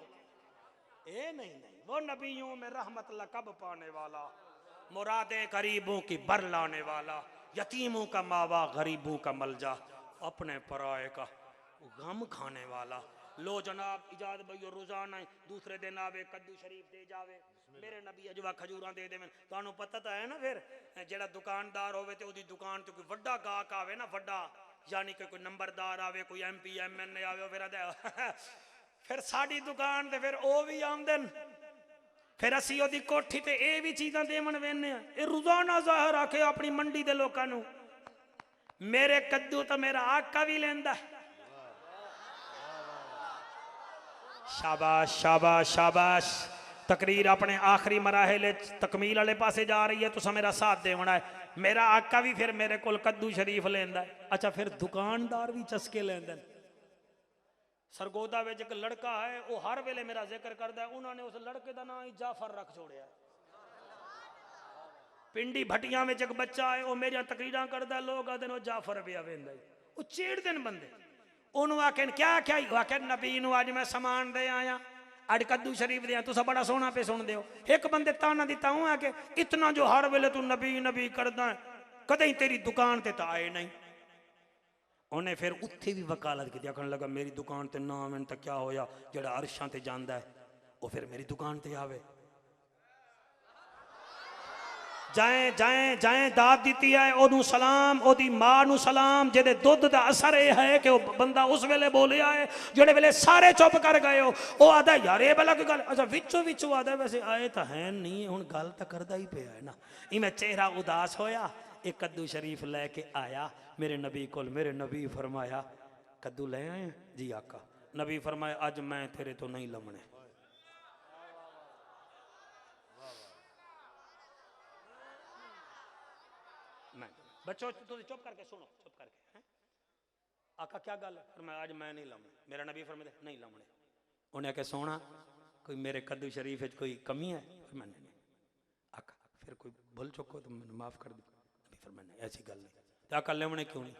ये नहीं नहीं, वो नबियों में रहमत लकब पाने वाला, मुरादे गरीबों की बर लाने वाला, यतीमों का मावा गरीबों का मलजा, अपने पराए का गम खाने वाला। लो जनाब इजाद भैया रोजाना दूसरे दिन आवे कद्दू शरीफ दे जावे, मेरे नबी अजवा खजूरां दे देवे। तुहानू पता तो है ना, फिर जेड़ा दुकानदार होवे ते ओदी दुकान ते कोई वड्डा गाहक आवे ना, वड्डा यानी कि कोई नंबरदार आवे, कोई MP MN आवे, फिर साडी दुकान ते फिर ओ भी आमदन, फिर असी ओदी कोठी ते ये भी चीज़ां देवन वेने, ये रोजाना ज़ाहिर आके अपनी मंडी दे लोकां नू। मेरे कद्दू तो मेरा आका भी लेंदा है। शाबाश शाबाश शाबाश। तकरीर अपने आखिरी मराहल तकमील वाले पासे जा रही है, तुसा मेरा साथ देना है। मेरा आका भी फिर मेरे को कद्दू शरीफ लेंदा है। अच्छा फिर दुकानदार भी चस्के लेंदे। सरगोदा में एक लड़का है, वो हर वेले मेरा जिक्र करता है, उन्होंने उस लड़के का नाम ही जाफर रख छोड़िया। पिंडी भटिया में एक बच्चा है, वो मेरिया तकरीर करता, लोग आते वो जाफर पिया वेंदा, वो छेड़ते बंदे। उन्होंने आखे क्या क्या, आखे नबी नू अज मैं समान दे आया, अज कद्दू शरीफ दिया, तुसा बड़ा सोहना पे सुन दो। एक बंदे ताना दिता हूँ आके, इतना जो हर वेले तू नबी नबी करदा है, कदे तेरी दुकान ते आए नहीं। उन्हें फिर उत्थे भी वकालत की, आखन लगा मेरी दुकान ते ना आवन तो क्या होया, जेड़ा अरशां ते जांदा है वो फिर मेरी दुकान ते आवे। जाए जाए जाए दात दी है, ओनू सलाम, ओदी मां नू सलाम, जेदे दुध दा असर यह है कि वह बंदा उस वेले बोलिया है जेड़े वेले सारे चुप कर गए हो। वो आदा यार ये भला कोई गल, अच्छा विचों विचों आदा वैसे आए तो है नहीं, हुण गल तो करदा ही पिया है ना। इवें चेहरा उदास होया, एक कद्दू शरीफ लैके आया मेरे नबी को। मेरे नबी फरमाया कद्दू ले आए जी आका। नबी फरमाया अज मैं तेरे तो नहीं लमने। मैं बच्चों तुम चुप करके सुनो, चुप करके। आका क्या गल? फरमाया आज मैं नहीं लमने। मेरा नबी फरमाया नहीं लमने। उन्हें आके सोना कोई मेरे कद्दू शरीफ कोई कमी है? मैंने नहीं। आका फिर कोई भूल चुको तो मैंने माफ कर दो। फिर मैंने ऐसी गल नहीं। तो आका लेवने क्यों नहीं?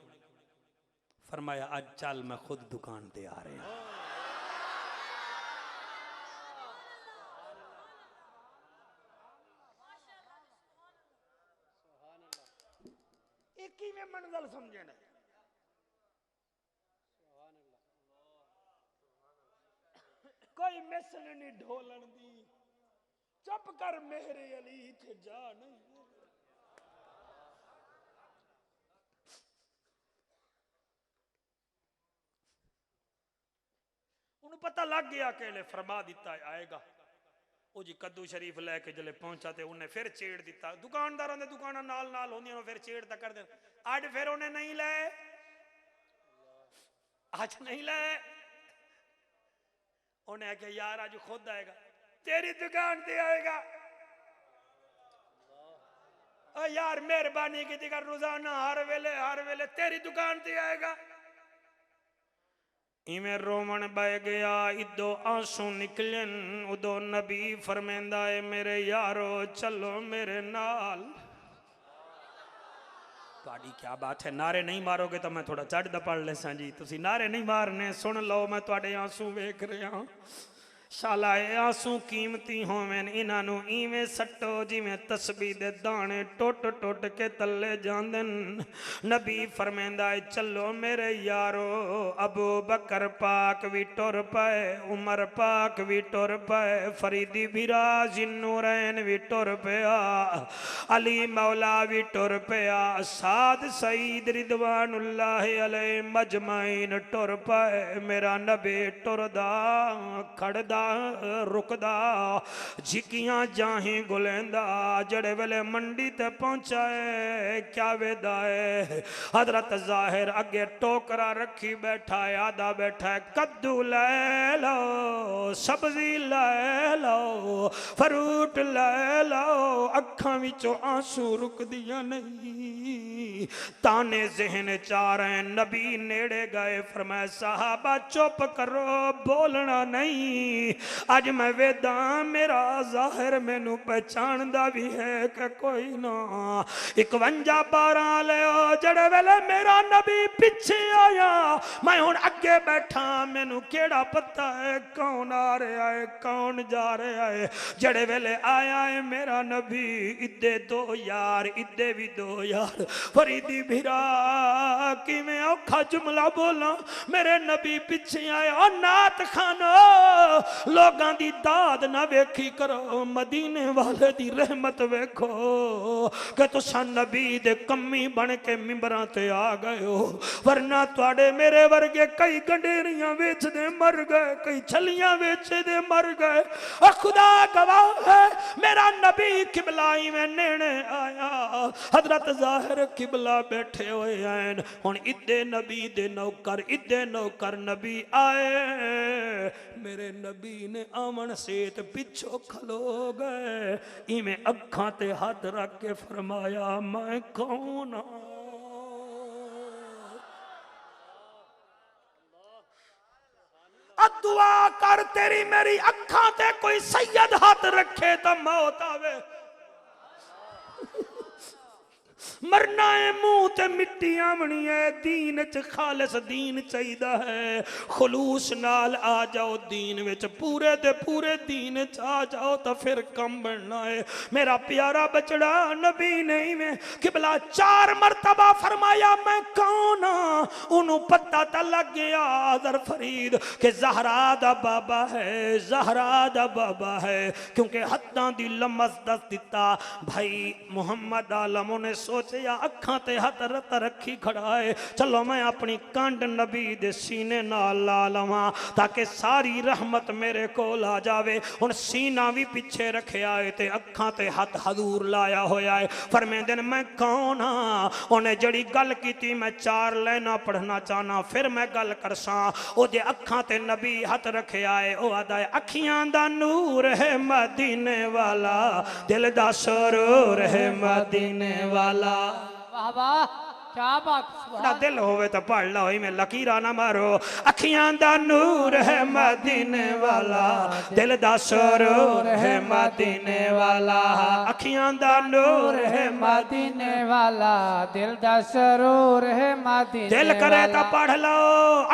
फरमाया आज चल मैं खुद दुकान पे आ रहा हूं। एक ही में मंजिल समझे ना। कोई मिसल नहीं ढोलन दी, चुप कर मेरे अली थे जा नहीं। उन्हें पता लग गया कि फरमा दिता आएगा। वो जी कद्दू शरीफ लैके जले पहुंचा तो उन्हें फिर छेड़ दिता। दुकानदारों ने दुकाना नाल नाल होंदियां फिर छेड़ तक कर दे। आज फिर उन्हें नहीं ले, आज नहीं ले। उन्हें आख्या यार आज खुद आएगा, तेरी दुकान ते आएगा। ओ यार मेहरबानी की कर, रोजाना हर वेले तेरी दुकान ते आएगा। इवें रोमन बह गया, इदो आंसू निकलन। उदो नबी फरमेंदा है मेरे यारो चलो मेरे नाल। तुहाडी क्या बात है, नारे नहीं मारोगे तो मैं थोड़ा चढ़ दा पढ़ लेसा जी। तुसी नारे नहीं मारने, सुन लो मैं तुहाडे आंसू वेख रहा। शाला आंसू कीमती होवेन, इन्हां नू इवें सट्टो जिवें तस्बीह दे दाने टुट टुट के तले जांदन। नबी फरमांदा है चलो मेरे यारो। अबू बकर पाक भी टुर पए, उमर पाक भी टुर पए, फरीदी बिरा जिन्नूरैन भी टुर पिया, अली मौला भी टुर पिया, साद सईद रिदवानुल्लाह अलैहि मजमाइन टुर पए। मेरा नबी टुरदा खड़दा थमदा रुकदा झिकियां जाही गुलेंदा जड़े वेले मंडी ते पहुंचा है क्या वेदा है। हजरत जाहिर अगे टोकरा रखी बैठा है आधा बैठा है कद्दू ले लो सब्जी ले लो फ्रूट ले लो अखां विचों आंसू रुक दिया नहीं। ताने जहन चार हैं नबी नेड़े गए फरमाया साहबा चुप करो बोलना नहीं। अज मैं वेदा मेरा जाहिर मैनू पहचानदा भी है कि कोई ना 51 12 ले जड़े वेले मेरा नबी पीछे आया मैं हुण अगे बैठा मैनू केड़ा पता है कौन आ रहा है कौन जा रहा है। जड़े वेले आया है मेरा नबी इदे 2 यार इदे भी 2 यार फरीदी भिरा कि मैं औखा जुमला बोला मेरे नबी पीछे आया नात खानो लोगां दी दाद ना वेखी करो मदीने वाले दी रहमत वेखो कि तुसा नबी दे कमी बन के मिंबरां ते आ गए हो वरना तुहाडे मेरे वर्गे कई गंडेरियां वेचदे मर गए कई छलियां वेचदे मर गए। खुदा गवाह है मेरा नबी किबलाई में नेड़े आया हजरत जाहिर किबला बैठे हुए हैं हुण इदे नबी दे नौकर नबी आए मेरे नबी ने आमन सेत पिछो खलो गए इवें अखां ते हाथ रख के फरमाया मैं कौन दुआ कर तेरी मेरी अखां ते कोई सैयद हाथ रखे तो मौत आवे मरना है मुंह ते मिट्टी आमनी है दीन च खालिस दीन चाहिदा है खुलूस नाल आ जाओ दीन विच पूरे दे पूरे दीन च आ जाओ तो फिर कम बनना है। मेरा प्यारा बचड़ा नबी नहीं में किबला 4 मरतबा फरमाया मैं कौन उन्हों पता तो लग गया आदर फरीद के ज़हरा दा बाबा है ज़हरा दा बाबा है क्योंकि हत्तां दी लमस दस दिता भाई मुहम्मद आलम ने सोच या अखां ते हथ रत रखी खड़ा है चलो मैं अपनी कंड नबी दे सीने नाल ला लवां ताकि सारी रहमत मेरे कोल आ जावे। हुण सीना भी पीछे रखिया है ते अखां ते हथ हजूर लाया होया है फरमांदे ने मैं कौन हां उन्हें जड़ी गल कीती मैं 4 लाइनां पढ़ना चाहना फिर मैं गल करसां ओदे अखां ते नबी हथ रखिया है ओ आदा है अखियां दा नूर है मदीने वाला दिल दा सुरूर है मदीने वाला। वाह वाह क्या बात ना दिल होवे तो पढ़ लो में लकीरा ना मारो अखियां दा नूर है मदीने वाला दिल दा सुरूर है मदीने वाला अखियां दा नूर है मदीने वाला दिल दा सुरूर है मदीने दिल करे तो पढ़ लो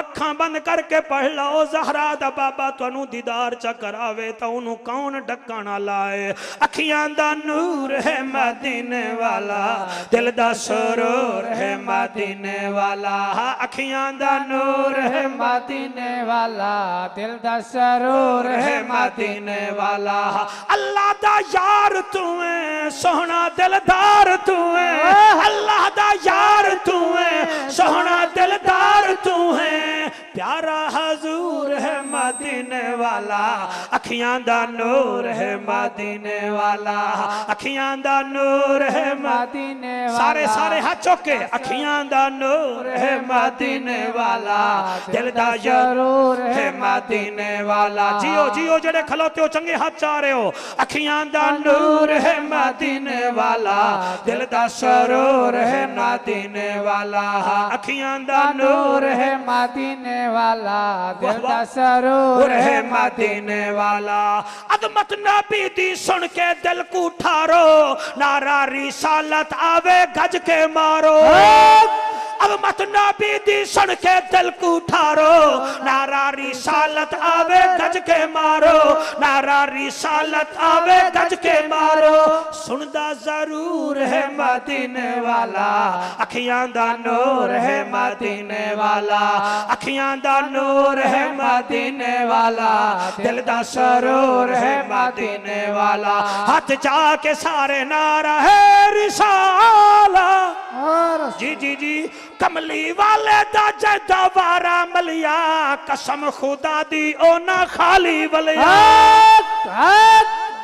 अखां बंद करके पढ़ लो ज़हरा दा बाबा तुहानू दीदार च करावे तो उन्हों कौन डक्का लाए। अखियां दा नूर है मदीने वाला दिल दा सुरूर है मदीने वाला अखियां दा नूर है मदीने वाला दिल दा सुरूर है मदीने वाला। अल्लाह दा यार तू है सोहना दिलदार तू है अल्लाह दा यार तू है सोहना दिलदार तू है प्यारा हजूर है मदीने वाला अखियां दा नूर है मदीने वाला अखियां दा नूर है मदीने वाला सारे सारे हाथ चौके अखियां दा नूर है मदीने वाला दिल दा सुरूर है मदीने वाला। जियो जियो जड़े खलोते हो चंगे हाथ चा रहे हो अखियां दा नूर है मदीने वाला दिल दा सुरूर है मदीने वाला अखियां दा नूर है मदीने वाला दिल दा सुरूर है मदीने वाला। अदमत नबी दी सुन के दिल को ठारो नारा रिसालत आवे गज के मारो अब मत नबी दी सुन के दिल को ठारो नारा रिसालत आवे गज के मारो नारा रिसालत आवे गज के मारो सुनदा जरूर है मदीने वाला अखियां दा नूर है मदीने वाला अखियां दा नूर है मदीने वाला दिल दा सुरूर है मदीने वाला। हाथ जाके सारे नारा है रिसाला जी जी जी कमली वाले दा जदा वारा मलिया कसम खुदा दी ओ ना खाली वलिया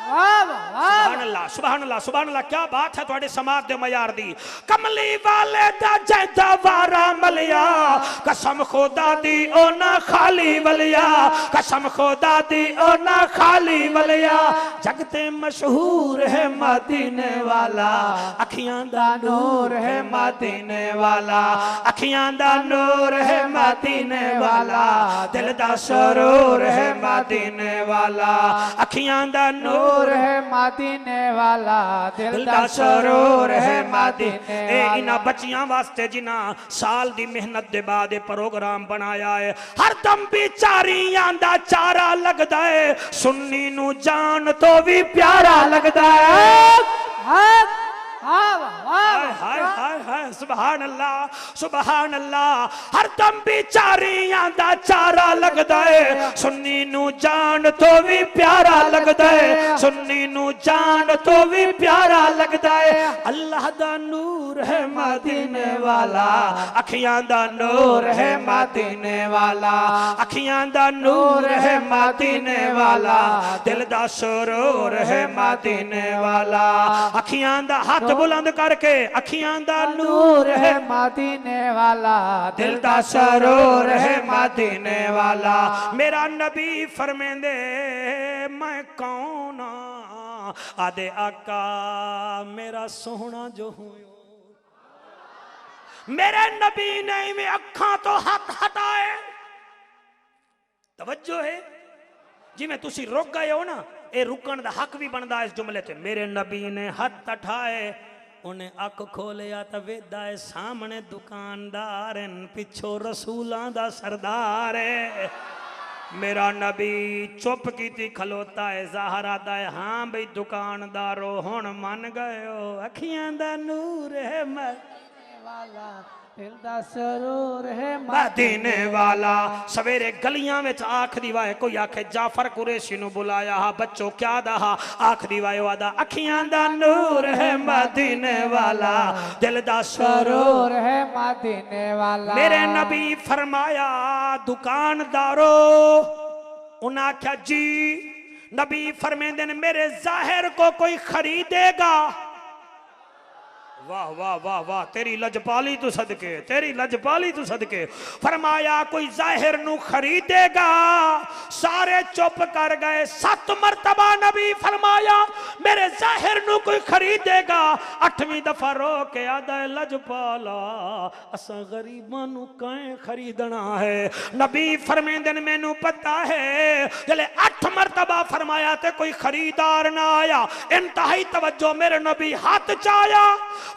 सुभान अल्लाह सुभान अल्लाह सुभान अल्लाह क्या बात है थोड़े समाज दे मयार दी कमली वाले दा जदा वारा मलिया कसम खुदा दी ओ ना खाली वलिया कसम खुदा दी ओ ना खाली वलिया जगते मशहूर है मदीने वाला अखियां दा नूर है मदीने वाला अखियां दा नूर है मदीने वाला दिल दा सुरूर है मदीने वाला अखियां दा नूर है मदीने वाला दिल दा सुरूर है मदीने वाला इना बच्चियां वास्ते जिना साल दी मेहनत दे बाद प्रोग्राम बनाया है हर दम बेचारियां दा चारा लगदा है सुन्नी नू जान तो भी प्यारा लगदा है हाय हाय हाय सुभान अल्लाह हर दम बेचारियां दा चारा लगदा है सुन्नी नू जान तो भी प्यारा लगदा है सुन्नी नू जान तो भी प्यारा लगदा है अल्लाह दा नूर है मदीने वाला अखियां दा नूर है मदीने वाला अखियां दा नूर है मदीने वाला दिल दा सुरूर है मदीने वाला अखियां दा हाथ बुलंद करके अखियां दा नूर है मदीने वाला दिल दा सुरूर है मदीने वाला मेरा नबी फरमेंदे मैं कौन आदे आका मेरा सोहना जो हूं मेरे नबी ने में अखा तो हाथ हटाए तवज्जो है जिमें तुसी रुक गए हो ना ये रुकन दा हक भी बनदा इस जुमले ते मेरे नबी ने हाथ उठाए उन्हें अख खोलिया तो वेदा है सामने दुकानदार पिछो रसूलां दा सरदार है मेरा नबी चुप की खलोता है ज़ाहरा दा है हाँ भाई दुकानदारो हुण मन गए हो अखियां दा नूर है वाला दिल दा सुरूर है मदीने वाला सवेरे गलियां में आख दीवाए कोई आखे जाफर कुरैशी नु बुलाया हा बच्चों क्या दहा आख दीवाए वादा अखियां दा नूर है मदीने वाला दिल दा सुरूर है मदीने वाला मेरे नबी फरमाया दुकानदारो उन्हें आख्या जी नबी फरमेंदे ने मेरे जाहिर को कोई खरीदेगा वाह वाह वाह वाह तेरी लजपाली तू सदके तेरी लजपाली तू सदके फरमाया कोई जाहिर नु खरीदेगा सारे चुप कर गए 7 मरतबा नबी फरमाया मेरे जाहिर नु कोई खरीदेगा 8वीं दफा रो के आदा लजपाला असा गरीबां नु काए खरीदना है नबी फरमेंदे ने मैनू पता है जले 8 मरतबा फरमाया ते कोई खरीदार ना आया इंतहाई तवज्जो मेरे नबी हाथ चाया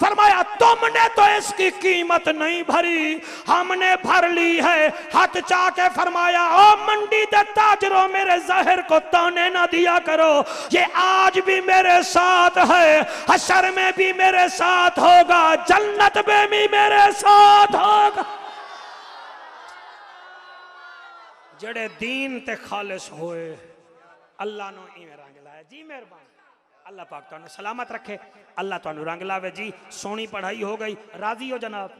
फरमाया तुमने तो इसकी कीमत नहीं भरी हमने भर ली है हाथ चाह के फरमाया ओ मंडी दे ताजरों मेरे जाहिर को ताने ना दिया करो ये आज भी मेरे साथ है हशर में भी मेरे साथ होगा जन्नत में भी मेरे साथ होगा जड़े दीन ते खालिस होए अल्लाह नो इवें रंग लाया जी मेहरबानी अल्लाह पाक तुहानू सलामत रखे अल्लाह तुहानू रंग लावे जी सोनी पढ़ाई हो गई राजी हो जनाब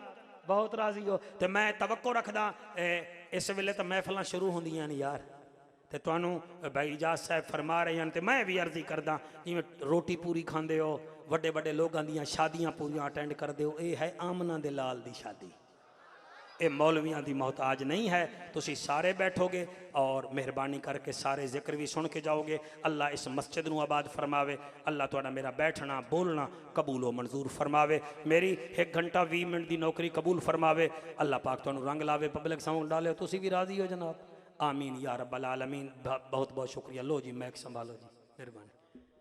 बहुत राजी हो तो मैं तवक्को रखदा इस वेले तो महफिलां शुरू होंदियां ने यार तो तुहानू भाई इजाज साहब फरमा रहे हैं तो मैं भी अर्जी करदा जिवें रोटी पूरी खांदे हो वड्डे वड्डे लोगां दियां शादियां पूरियां अटेंड करदे हो ये है आमना दे लाल दी शादी ये मौलवियां दी मोहताज नहीं है तुसी सारे बैठोगे और मेहरबानी करके सारे जिक्र भी सुन के जाओगे अल्लाह इस मस्जिद नू आबाद फरमावे अल्लाह तुहाडा मेरा बैठना बोलना कबूल व मंजूर फरमावे मेरी 1 घंटा 20 मिनट की नौकरी कबूल फरमावे अल्लाह पाक तुहानू रंग लावे पब्लिक साउंड डाले तुसी भी राजी हो जनाब आमीन या रब्बल आलमीन बहुत बहुत शुक्रिया लो जी मैक संभालो जी मेहरबानी।